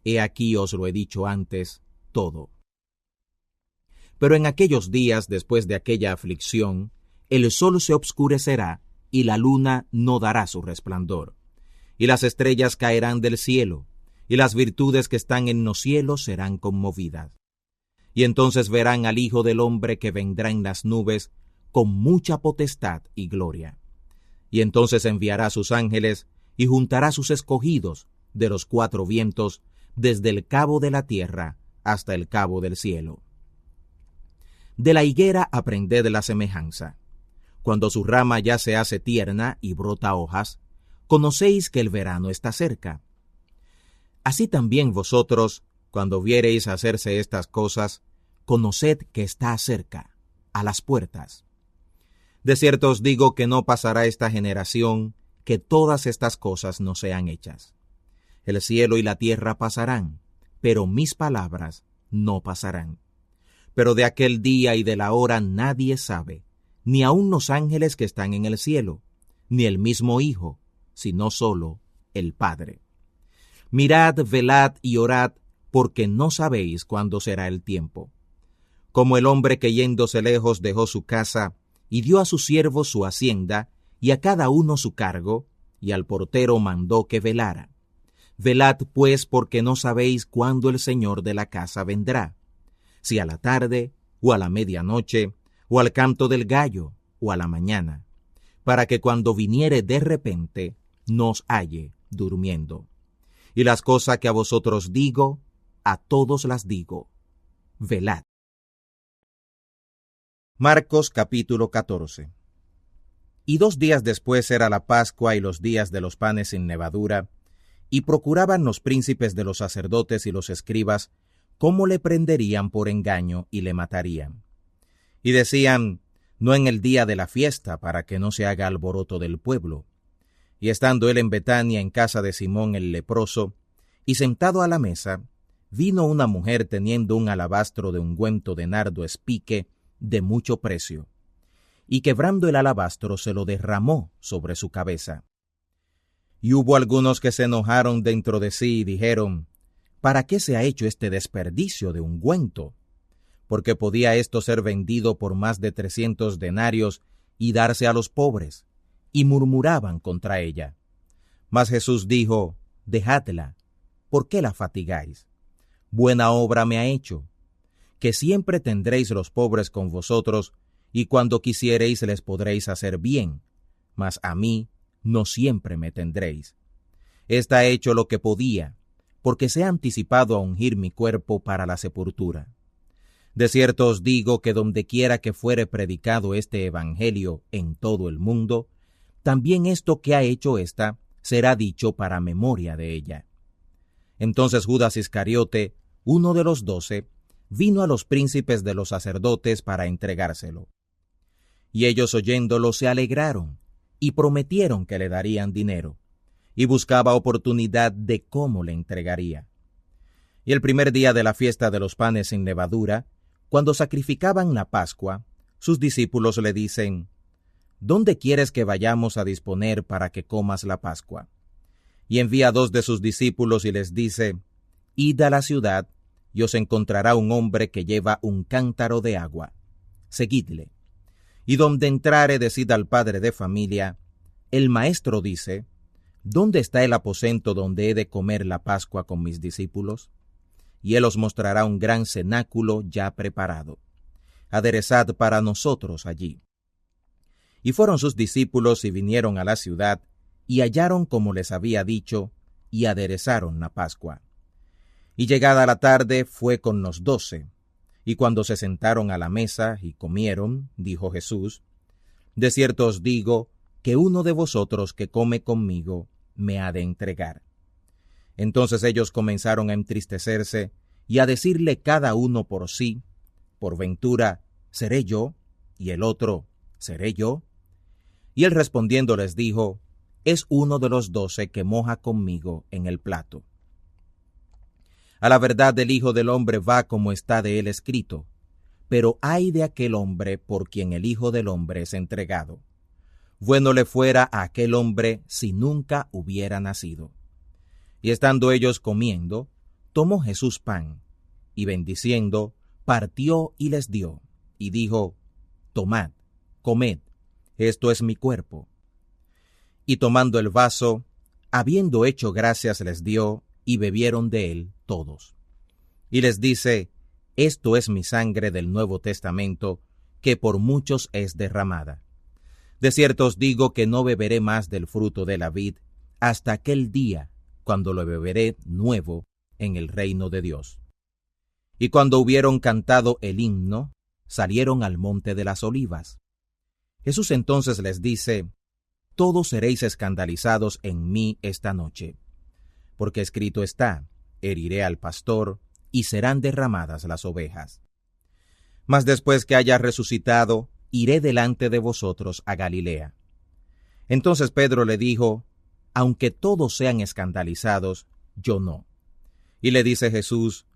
he aquí os lo he dicho antes, todo. Pero en aquellos días, después de aquella aflicción, el sol se obscurecerá, y la luna no dará su resplandor, y las estrellas caerán del cielo, y las virtudes que están en los cielos serán conmovidas. Y entonces verán al Hijo del Hombre que vendrá en las nubes con mucha potestad y gloria. Y entonces enviará sus ángeles y juntará sus escogidos de los cuatro vientos, desde el cabo de la tierra hasta el cabo del cielo. De la higuera aprended la semejanza. Cuando su rama ya se hace tierna y brota hojas, conocéis que el verano está cerca. Así también vosotros, cuando viereis hacerse estas cosas, conoced que está cerca, a las puertas. De cierto os digo que no pasará esta generación, que todas estas cosas no sean hechas. El cielo y la tierra pasarán, pero mis palabras no pasarán. Pero de aquel día y de la hora nadie sabe, ni aun los ángeles que están en el cielo, ni el mismo Hijo, sino solo el Padre. Mirad, velad y orad, porque no sabéis cuándo será el tiempo. Como el hombre que yéndose lejos dejó su casa, y dio a sus siervos su hacienda, y a cada uno su cargo, y al portero mandó que velara. Velad pues, porque no sabéis cuándo el Señor de la casa vendrá, si a la tarde, o a la medianoche, o al canto del gallo, o a la mañana, para que cuando viniere de repente, nos halle durmiendo. Y las cosas que a vosotros digo, a todos las digo, velad. Marcos capítulo 14. Y 2 días después era la Pascua y los días de los panes sin levadura, y procuraban los príncipes de los sacerdotes y los escribas cómo le prenderían por engaño y le matarían. Y decían, no en el día de la fiesta, para que no se haga alboroto del pueblo. Y estando él en Betania, en casa de Simón el leproso, y sentado a la mesa, vino una mujer teniendo un alabastro de ungüento de nardo espique de mucho precio, y quebrando el alabastro se lo derramó sobre su cabeza. Y hubo algunos que se enojaron dentro de sí y dijeron, ¿para qué se ha hecho este desperdicio de ungüento? Porque podía esto ser vendido por más de 300 denarios y darse a los pobres, y murmuraban contra ella. Mas Jesús dijo, dejadla, ¿por qué la fatigáis? Buena obra me ha hecho, que siempre tendréis los pobres con vosotros, y cuando quisiereis les podréis hacer bien, mas a mí no siempre me tendréis. Está hecho lo que podía, porque se ha anticipado a ungir mi cuerpo para la sepultura. De cierto os digo que dondequiera que fuere predicado este evangelio en todo el mundo, también esto que ha hecho ésta será dicho para memoria de ella. Entonces Judas Iscariote, uno de los 12, vino a los príncipes de los sacerdotes para entregárselo. Y ellos oyéndolo se alegraron, y prometieron que le darían dinero, y buscaba oportunidad de cómo le entregaría. Y el primer día de la fiesta de los panes sin levadura, cuando sacrificaban la Pascua, sus discípulos le dicen, ¿dónde quieres que vayamos a disponer para que comas la Pascua? Y envía 2 de sus discípulos y les dice, id a la ciudad, y os encontrará un hombre que lleva un cántaro de agua. Seguidle. Y donde entrare, decid al padre de familia, el maestro dice, ¿dónde está el aposento donde he de comer la Pascua con mis discípulos? Y él os mostrará un gran cenáculo ya preparado. Aderezad para nosotros allí. Y fueron sus discípulos y vinieron a la ciudad, y hallaron como les había dicho, y aderezaron la Pascua. Y llegada la tarde fue con los 12, y cuando se sentaron a la mesa y comieron, dijo Jesús: de cierto os digo que uno de vosotros que come conmigo me ha de entregar. Entonces ellos comenzaron a entristecerse y a decirle cada uno por sí: por ventura, ¿seré yo? Y el otro: ¿seré yo? Y él respondiendo les dijo: es uno de los 12 que moja conmigo en el plato. A la verdad el Hijo del Hombre va como está de él escrito, pero ay de aquel hombre por quien el Hijo del Hombre es entregado. Bueno le fuera a aquel hombre si nunca hubiera nacido. Y estando ellos comiendo, tomó Jesús pan, y bendiciendo, partió y les dio, y dijo: tomad, comed, esto es mi cuerpo. Y tomando el vaso, habiendo hecho gracias, les dio, y bebieron de él todos. Y les dice: esto es mi sangre del Nuevo Testamento, que por muchos es derramada. De cierto os digo que no beberé más del fruto de la vid, hasta aquel día, cuando lo beberé nuevo en el reino de Dios. Y cuando hubieron cantado el himno, salieron al monte de las olivas. Jesús entonces les dice: todos seréis escandalizados en mí esta noche, porque escrito está: heriré al pastor, y serán derramadas las ovejas. Mas después que haya resucitado, iré delante de vosotros a Galilea. Entonces Pedro le dijo: aunque todos sean escandalizados, yo no. Y le dice Jesús: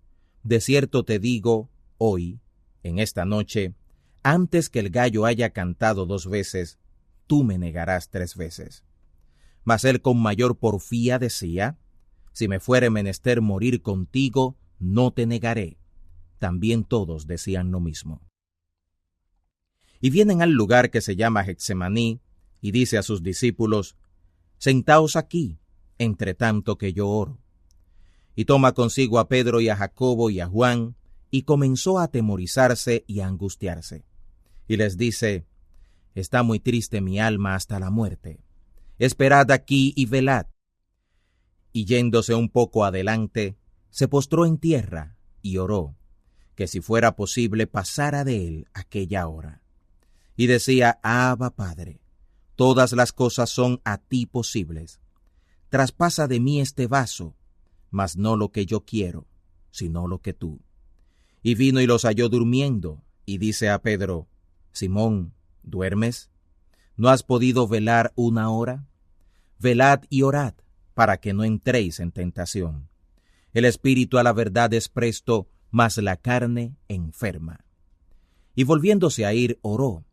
de cierto te digo, hoy, en esta noche, antes que el gallo haya cantado 2 veces, tú me negarás 3 veces. Mas él con mayor porfía decía: si me fuere menester morir contigo, no te negaré. También todos decían lo mismo. Y vienen al lugar que se llama Getsemaní, y dice a sus discípulos: sentaos aquí, entre tanto que yo oro. Y toma consigo a Pedro y a Jacobo y a Juan, y comenzó a atemorizarse y a angustiarse. Y les dice: está muy triste mi alma hasta la muerte. Esperad aquí y velad. Y yéndose un poco adelante, se postró en tierra y oró, que si fuera posible pasara de él aquella hora. Y decía: Abba, Padre, todas las cosas son a ti posibles. Traspasa de mí este vaso, mas no lo que yo quiero, sino lo que tú. Y vino y los halló durmiendo, y dice a Pedro: Simón, ¿duermes? ¿No has podido velar 1 hora? Velad y orad, para que no entréis en tentación. El espíritu a la verdad es presto, mas la carne enferma. Y volviéndose a ir, oró,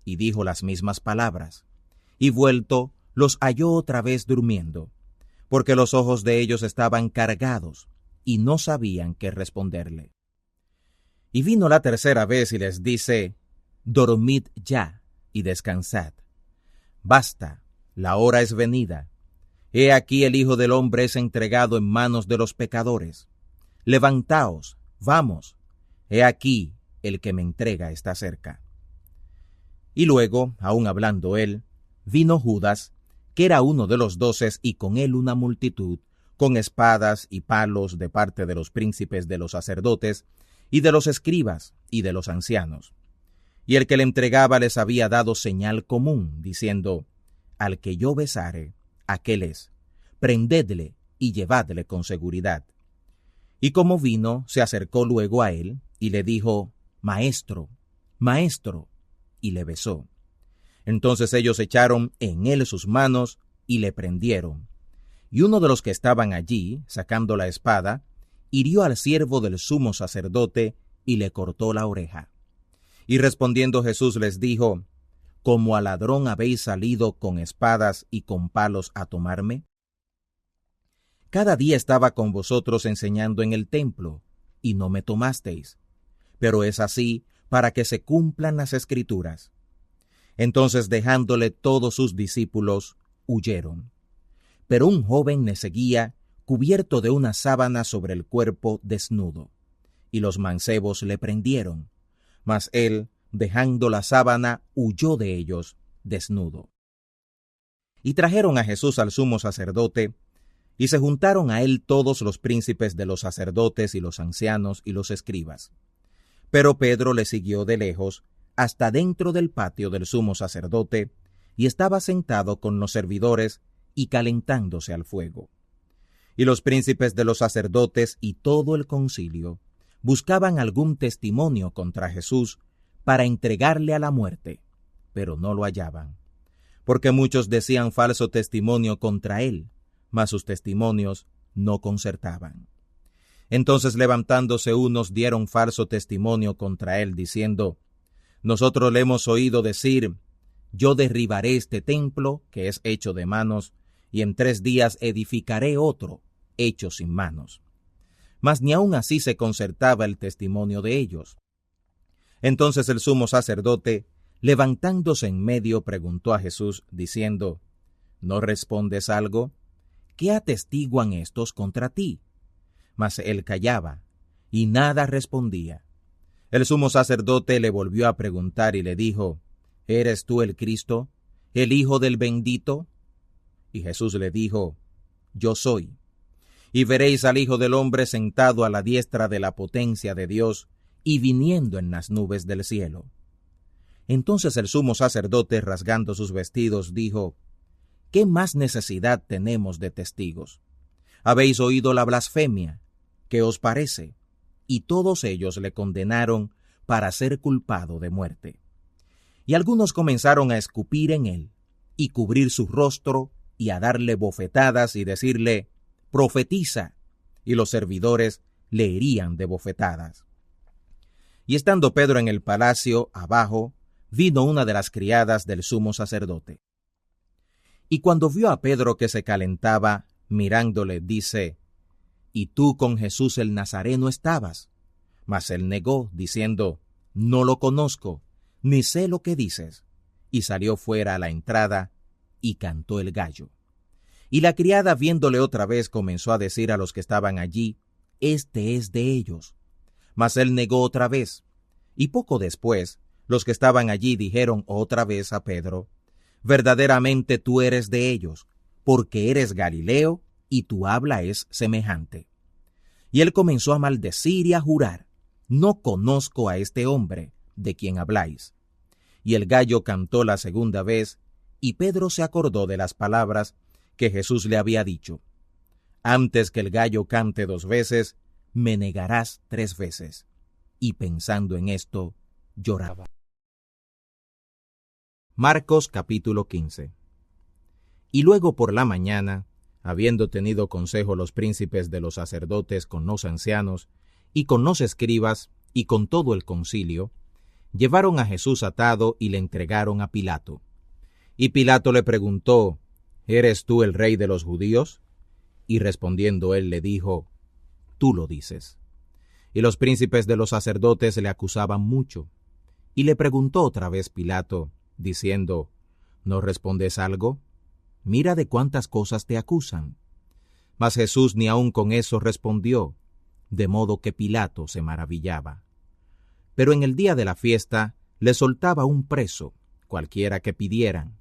y dijo las mismas palabras. Y vuelto, los halló otra vez durmiendo, porque los ojos de ellos estaban cargados, y no sabían qué responderle. Y vino la 3ª vez y les dice: dormid ya, y descansad. Basta, la hora es venida. He aquí el Hijo del Hombre es entregado en manos de los pecadores. Levantaos, vamos, he aquí el que me entrega está cerca. Y luego, aún hablando él, vino Judas, que era uno de los 12, y con él una multitud, con espadas y palos de parte de los príncipes de los sacerdotes, y de los escribas, y de los ancianos. Y el que le entregaba les había dado señal común, diciendo: al que yo besare, aquel es, prendedle y llevadle con seguridad. Y como vino, se acercó luego a él, y le dijo: Maestro, Maestro, y le besó. Entonces ellos echaron en él sus manos, y le prendieron. Y uno de los que estaban allí, sacando la espada, hirió al siervo del sumo sacerdote, y le cortó la oreja. Y respondiendo Jesús les dijo: ¿como a ladrón habéis salido con espadas y con palos a tomarme? Cada día estaba con vosotros enseñando en el templo, y no me tomasteis. Pero es así para que se cumplan las Escrituras. Entonces, dejándole todos sus discípulos, huyeron. Pero un joven le seguía, cubierto de una sábana sobre el cuerpo desnudo. Y los mancebos le prendieron. Mas él, dejando la sábana, huyó de ellos, desnudo. Y trajeron a Jesús al sumo sacerdote, y se juntaron a él todos los príncipes de los sacerdotes y los ancianos y los escribas. Pero Pedro le siguió de lejos, hasta dentro del patio del sumo sacerdote, y estaba sentado con los servidores y calentándose al fuego. Y los príncipes de los sacerdotes y todo el concilio buscaban algún testimonio contra Jesús para entregarle a la muerte, pero no lo hallaban, porque muchos decían falso testimonio contra él, mas sus testimonios no concertaban. Entonces levantándose unos dieron falso testimonio contra él, diciendo: Nosotros le hemos oído decir: Yo derribaré este templo, que es hecho de manos, y en 3 días edificaré otro, hecho sin manos. Mas ni aun así se concertaba el testimonio de ellos. Entonces el sumo sacerdote, levantándose en medio, preguntó a Jesús, diciendo: ¿No respondes algo? ¿Qué atestiguan estos contra ti? Mas él callaba, y nada respondía. El sumo sacerdote le volvió a preguntar y le dijo: ¿Eres tú el Cristo, el Hijo del Bendito? Y Jesús le dijo: Yo soy. Y veréis al Hijo del Hombre sentado a la diestra de la potencia de Dios, y viniendo en las nubes del cielo. Entonces el sumo sacerdote, rasgando sus vestidos, dijo: ¿Qué más necesidad tenemos de testigos? Habéis oído la blasfemia. ¿Qué os parece? Y todos ellos le condenaron para ser culpado de muerte. Y algunos comenzaron a escupir en él, y cubrir su rostro, y a darle bofetadas, y decirle: Profetiza. Y los servidores le herían de bofetadas. Y estando Pedro en el palacio abajo, vino una de las criadas del sumo sacerdote. Y cuando vio a Pedro que se calentaba, mirándole, dice: ¿Y tú con Jesús el Nazareno estabas? Mas él negó, diciendo: No lo conozco, ni sé lo que dices. Y salió fuera a la entrada, y cantó el gallo. Y la criada, viéndole otra vez, comenzó a decir a los que estaban allí: Este es de ellos. Mas él negó otra vez. Y poco después, los que estaban allí dijeron otra vez a Pedro: Verdaderamente tú eres de ellos, porque eres Galileo, y tu habla es semejante. Y él comenzó a maldecir y a jurar: No conozco a este hombre de quien habláis. Y el gallo cantó la segunda vez, y Pedro se acordó de las palabras que Jesús le había dicho: Antes que el gallo cante 2 veces, me negarás 3 veces. Y pensando en esto, lloraba. Marcos capítulo 15. Y luego por la mañana, habiendo tenido consejo los príncipes de los sacerdotes con los ancianos, y con los escribas, y con todo el concilio, llevaron a Jesús atado y le entregaron a Pilato. Y Pilato le preguntó: ¿Eres tú el rey de los judíos? Y respondiendo él le dijo: Tú lo dices. Y los príncipes de los sacerdotes le acusaban mucho. Y le preguntó otra vez Pilato, diciendo: ¿No respondes algo? Mira de cuántas cosas te acusan. Mas Jesús ni aun con eso respondió, de modo que Pilato se maravillaba. Pero en el día de la fiesta le soltaba un preso, cualquiera que pidieran.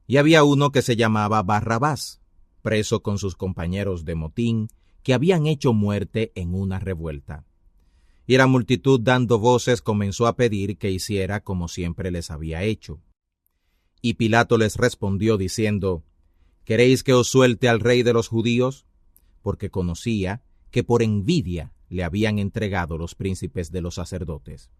Y había uno que se llamaba Barrabás, preso con sus compañeros de motín, que habían hecho muerte en una revuelta. Y la multitud, dando voces, comenzó a pedir que hiciera como siempre les había hecho. Y Pilato les respondió diciendo: ¿Queréis que os suelte al rey de los judíos? Porque conocía que por envidia le habían entregado los príncipes de los sacerdotes.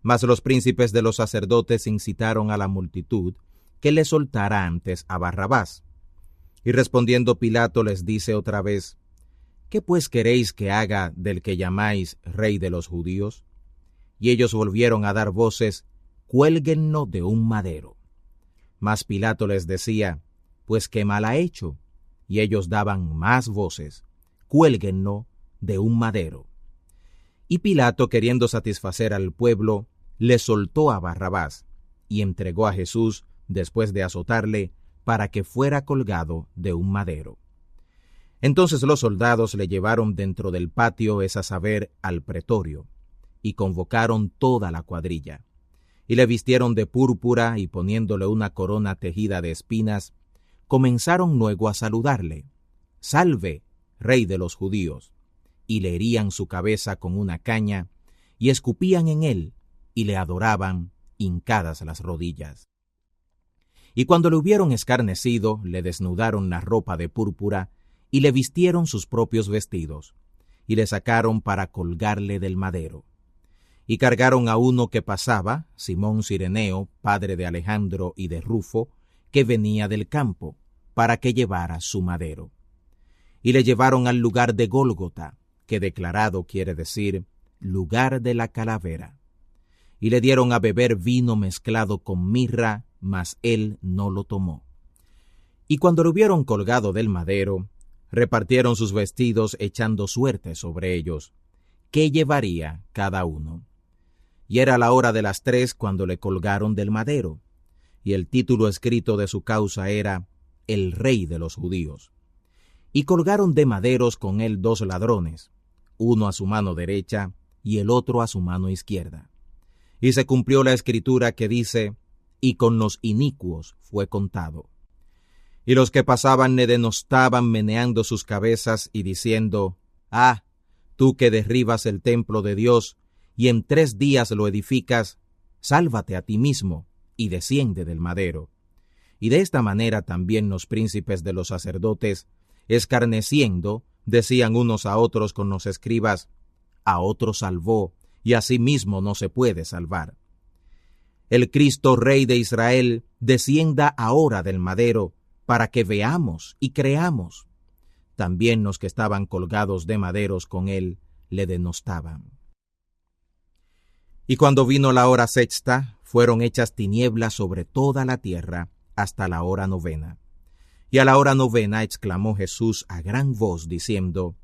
Mas los príncipes de los sacerdotes incitaron a la multitud que le soltara antes a Barrabás. Y respondiendo Pilato les dice otra vez: ¿Qué pues queréis que haga del que llamáis rey de los judíos? Y ellos volvieron a dar voces: Cuélguenlo de un madero. Mas Pilato les decía: Pues qué mal ha hecho. Y ellos daban más voces: Cuélguenlo de un madero. Y Pilato, queriendo satisfacer al pueblo, le soltó a Barrabás, y entregó a Jesús, después de azotarle, para que fuera colgado de un madero. Entonces los soldados le llevaron dentro del patio, es a saber, al pretorio, y convocaron toda la cuadrilla, y le vistieron de púrpura, y poniéndole una corona tejida de espinas, comenzaron luego a saludarle: «Salve, Rey de los judíos», y le herían su cabeza con una caña, y escupían en él, y le adoraban, hincadas las rodillas. Y cuando le hubieron escarnecido, le desnudaron la ropa de púrpura, y le vistieron sus propios vestidos, y le sacaron para colgarle del madero. Y cargaron a uno que pasaba, Simón Cireneo, padre de Alejandro y de Rufo, que venía del campo, para que llevara su madero. Y le llevaron al lugar de Gólgota, que declarado quiere decir lugar de la calavera. Y le dieron a beber vino mezclado con mirra, mas él no lo tomó. Y cuando lo hubieron colgado del madero, repartieron sus vestidos echando suerte sobre ellos, qué llevaría cada uno. Y era la hora de las 3 cuando le colgaron del madero, y el título escrito de su causa era El Rey de los Judíos. Y colgaron de maderos con él 2 ladrones, uno a su mano derecha y el otro a su mano izquierda. Y se cumplió la escritura que dice: «Y con los inicuos fue contado». Y los que pasaban le denostaban meneando sus cabezas y diciendo: «Ah, tú que derribas el templo de Dios y en 3 días lo edificas, sálvate a ti mismo y desciende del madero». Y de esta manera también los príncipes de los sacerdotes, escarneciendo, decían unos a otros con los escribas: «A otro salvó, y a sí mismo no se puede salvar. El Cristo Rey de Israel descienda ahora del madero, para que veamos y creamos». También los que estaban colgados de maderos con él le denostaban. Y cuando vino la hora 6, fueron hechas tinieblas sobre toda la tierra hasta la hora 9. Y a la hora 9 exclamó Jesús a gran voz diciendo: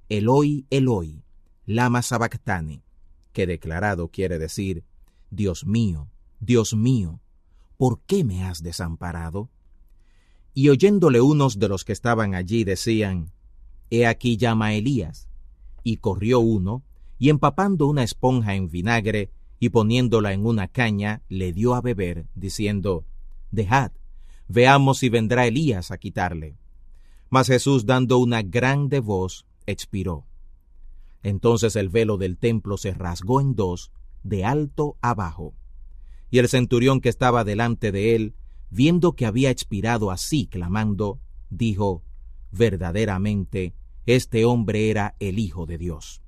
«Eloi, Eloi, lama sabactani», que declarado quiere decir: Dios mío, ¿por qué me has desamparado? Y oyéndole unos de los que estaban allí decían: He aquí llama a Elías. Y corrió uno, y empapando una esponja en vinagre, y poniéndola en una caña, le dio a beber, diciendo: Dejad, veamos si vendrá Elías a quitarle. Mas Jesús, dando una grande voz, expiró. Entonces el velo del templo se rasgó en 2, de alto a bajo. Y el centurión que estaba delante de él, viendo que había expirado así clamando, dijo: Verdaderamente, este hombre era el Hijo de Dios.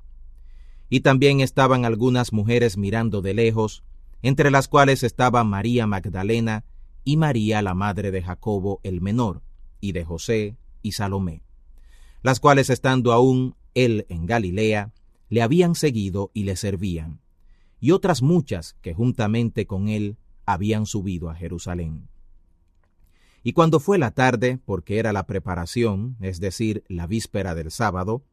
Y también estaban algunas mujeres mirando de lejos, entre las cuales estaba María Magdalena y María la madre de Jacobo el menor, y de José y Salomé, las cuales estando aún él en Galilea, le habían seguido y le servían, y otras muchas que juntamente con él habían subido a Jerusalén. Y cuando fue la tarde, porque era la preparación, es decir, la víspera del sábado,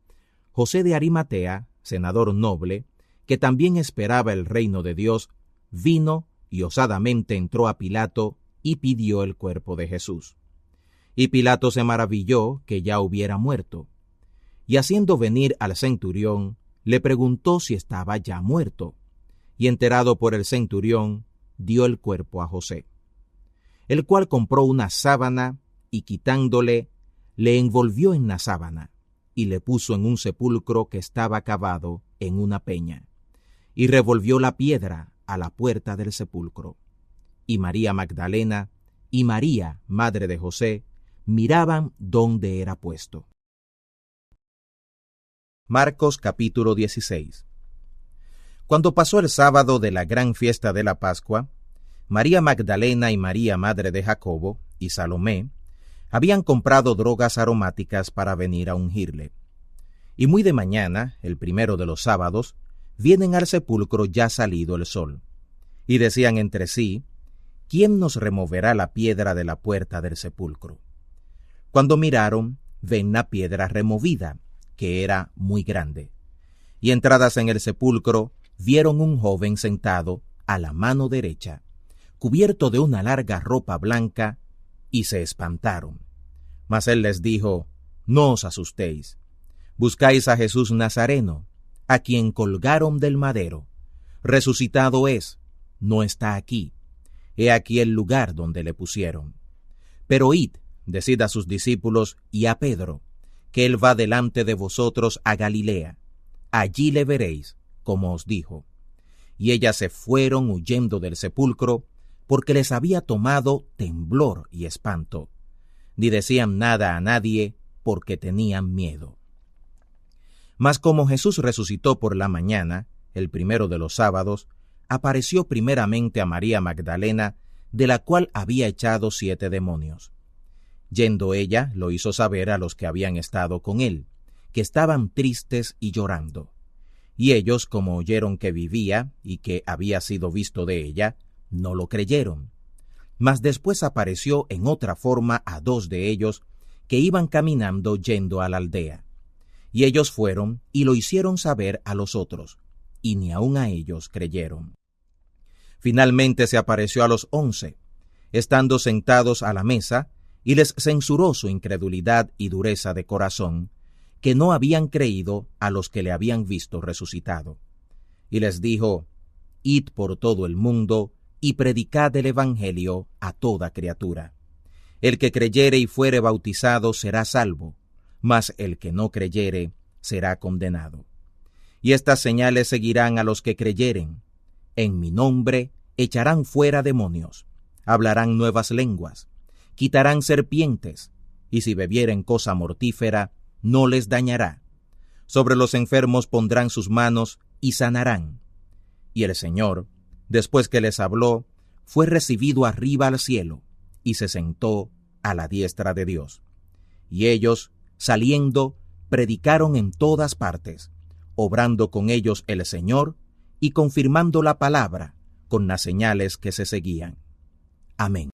José de Arimatea, senador noble, que también esperaba el reino de Dios, vino y osadamente entró a Pilato y pidió el cuerpo de Jesús. Y Pilato se maravilló que ya hubiera muerto, y haciendo venir al centurión, le preguntó si estaba ya muerto, y enterado por el centurión, dio el cuerpo a José, el cual compró una sábana, y quitándole, le envolvió en la sábana, y le puso en un sepulcro que estaba cavado en una peña, y revolvió la piedra a la puerta del sepulcro. Y María Magdalena y María, madre de José, miraban dónde era puesto. Marcos capítulo 16. Cuando pasó el sábado de la gran fiesta de la Pascua, María Magdalena y María, madre de Jacobo, y Salomé, habían comprado drogas aromáticas para venir a ungirle. Y muy de mañana, el primero de los sábados, vienen al sepulcro ya salido el sol, y decían entre sí: ¿Quién nos removerá la piedra de la puerta del sepulcro? Cuando miraron, ven la piedra removida, que era muy grande. Y entradas en el sepulcro, vieron un joven sentado a la mano derecha, cubierto de una larga ropa blanca, y se espantaron. Mas él les dijo: No os asustéis. Buscáis a Jesús Nazareno, a quien colgaron del madero. Resucitado es, no está aquí. He aquí el lugar donde le pusieron. Pero id, decid a sus discípulos y a Pedro, que él va delante de vosotros a Galilea. Allí le veréis, como os dijo. Y ellas se fueron huyendo del sepulcro, porque les había tomado temblor y espanto. Ni decían nada a nadie, porque tenían miedo. Mas como Jesús resucitó por la mañana, el primero de los sábados, apareció primeramente a María Magdalena, de la cual había echado 7 demonios. Yendo ella, lo hizo saber a los que habían estado con él, que estaban tristes y llorando. Y ellos, como oyeron que vivía y que había sido visto de ella, no lo creyeron. Mas después apareció en otra forma a 2 de ellos, que iban caminando yendo a la aldea. Y ellos fueron y lo hicieron saber a los otros, y ni aun a ellos creyeron. Finalmente se apareció a los 11, estando sentados a la mesa, y les censuró su incredulidad y dureza de corazón, que no habían creído a los que le habían visto resucitado. Y les dijo: Id por todo el mundo, y predicad el Evangelio a toda criatura. El que creyere y fuere bautizado será salvo, mas el que no creyere será condenado. Y estas señales seguirán a los que creyeren. En mi nombre echarán fuera demonios, hablarán nuevas lenguas, quitarán serpientes, y si bebieren cosa mortífera, no les dañará. Sobre los enfermos pondrán sus manos y sanarán. Y el Señor, después que les habló, fue recibido arriba al cielo, y se sentó a la diestra de Dios. Y ellos, saliendo, predicaron en todas partes, obrando con ellos el Señor, y confirmando la palabra con las señales que se seguían. Amén.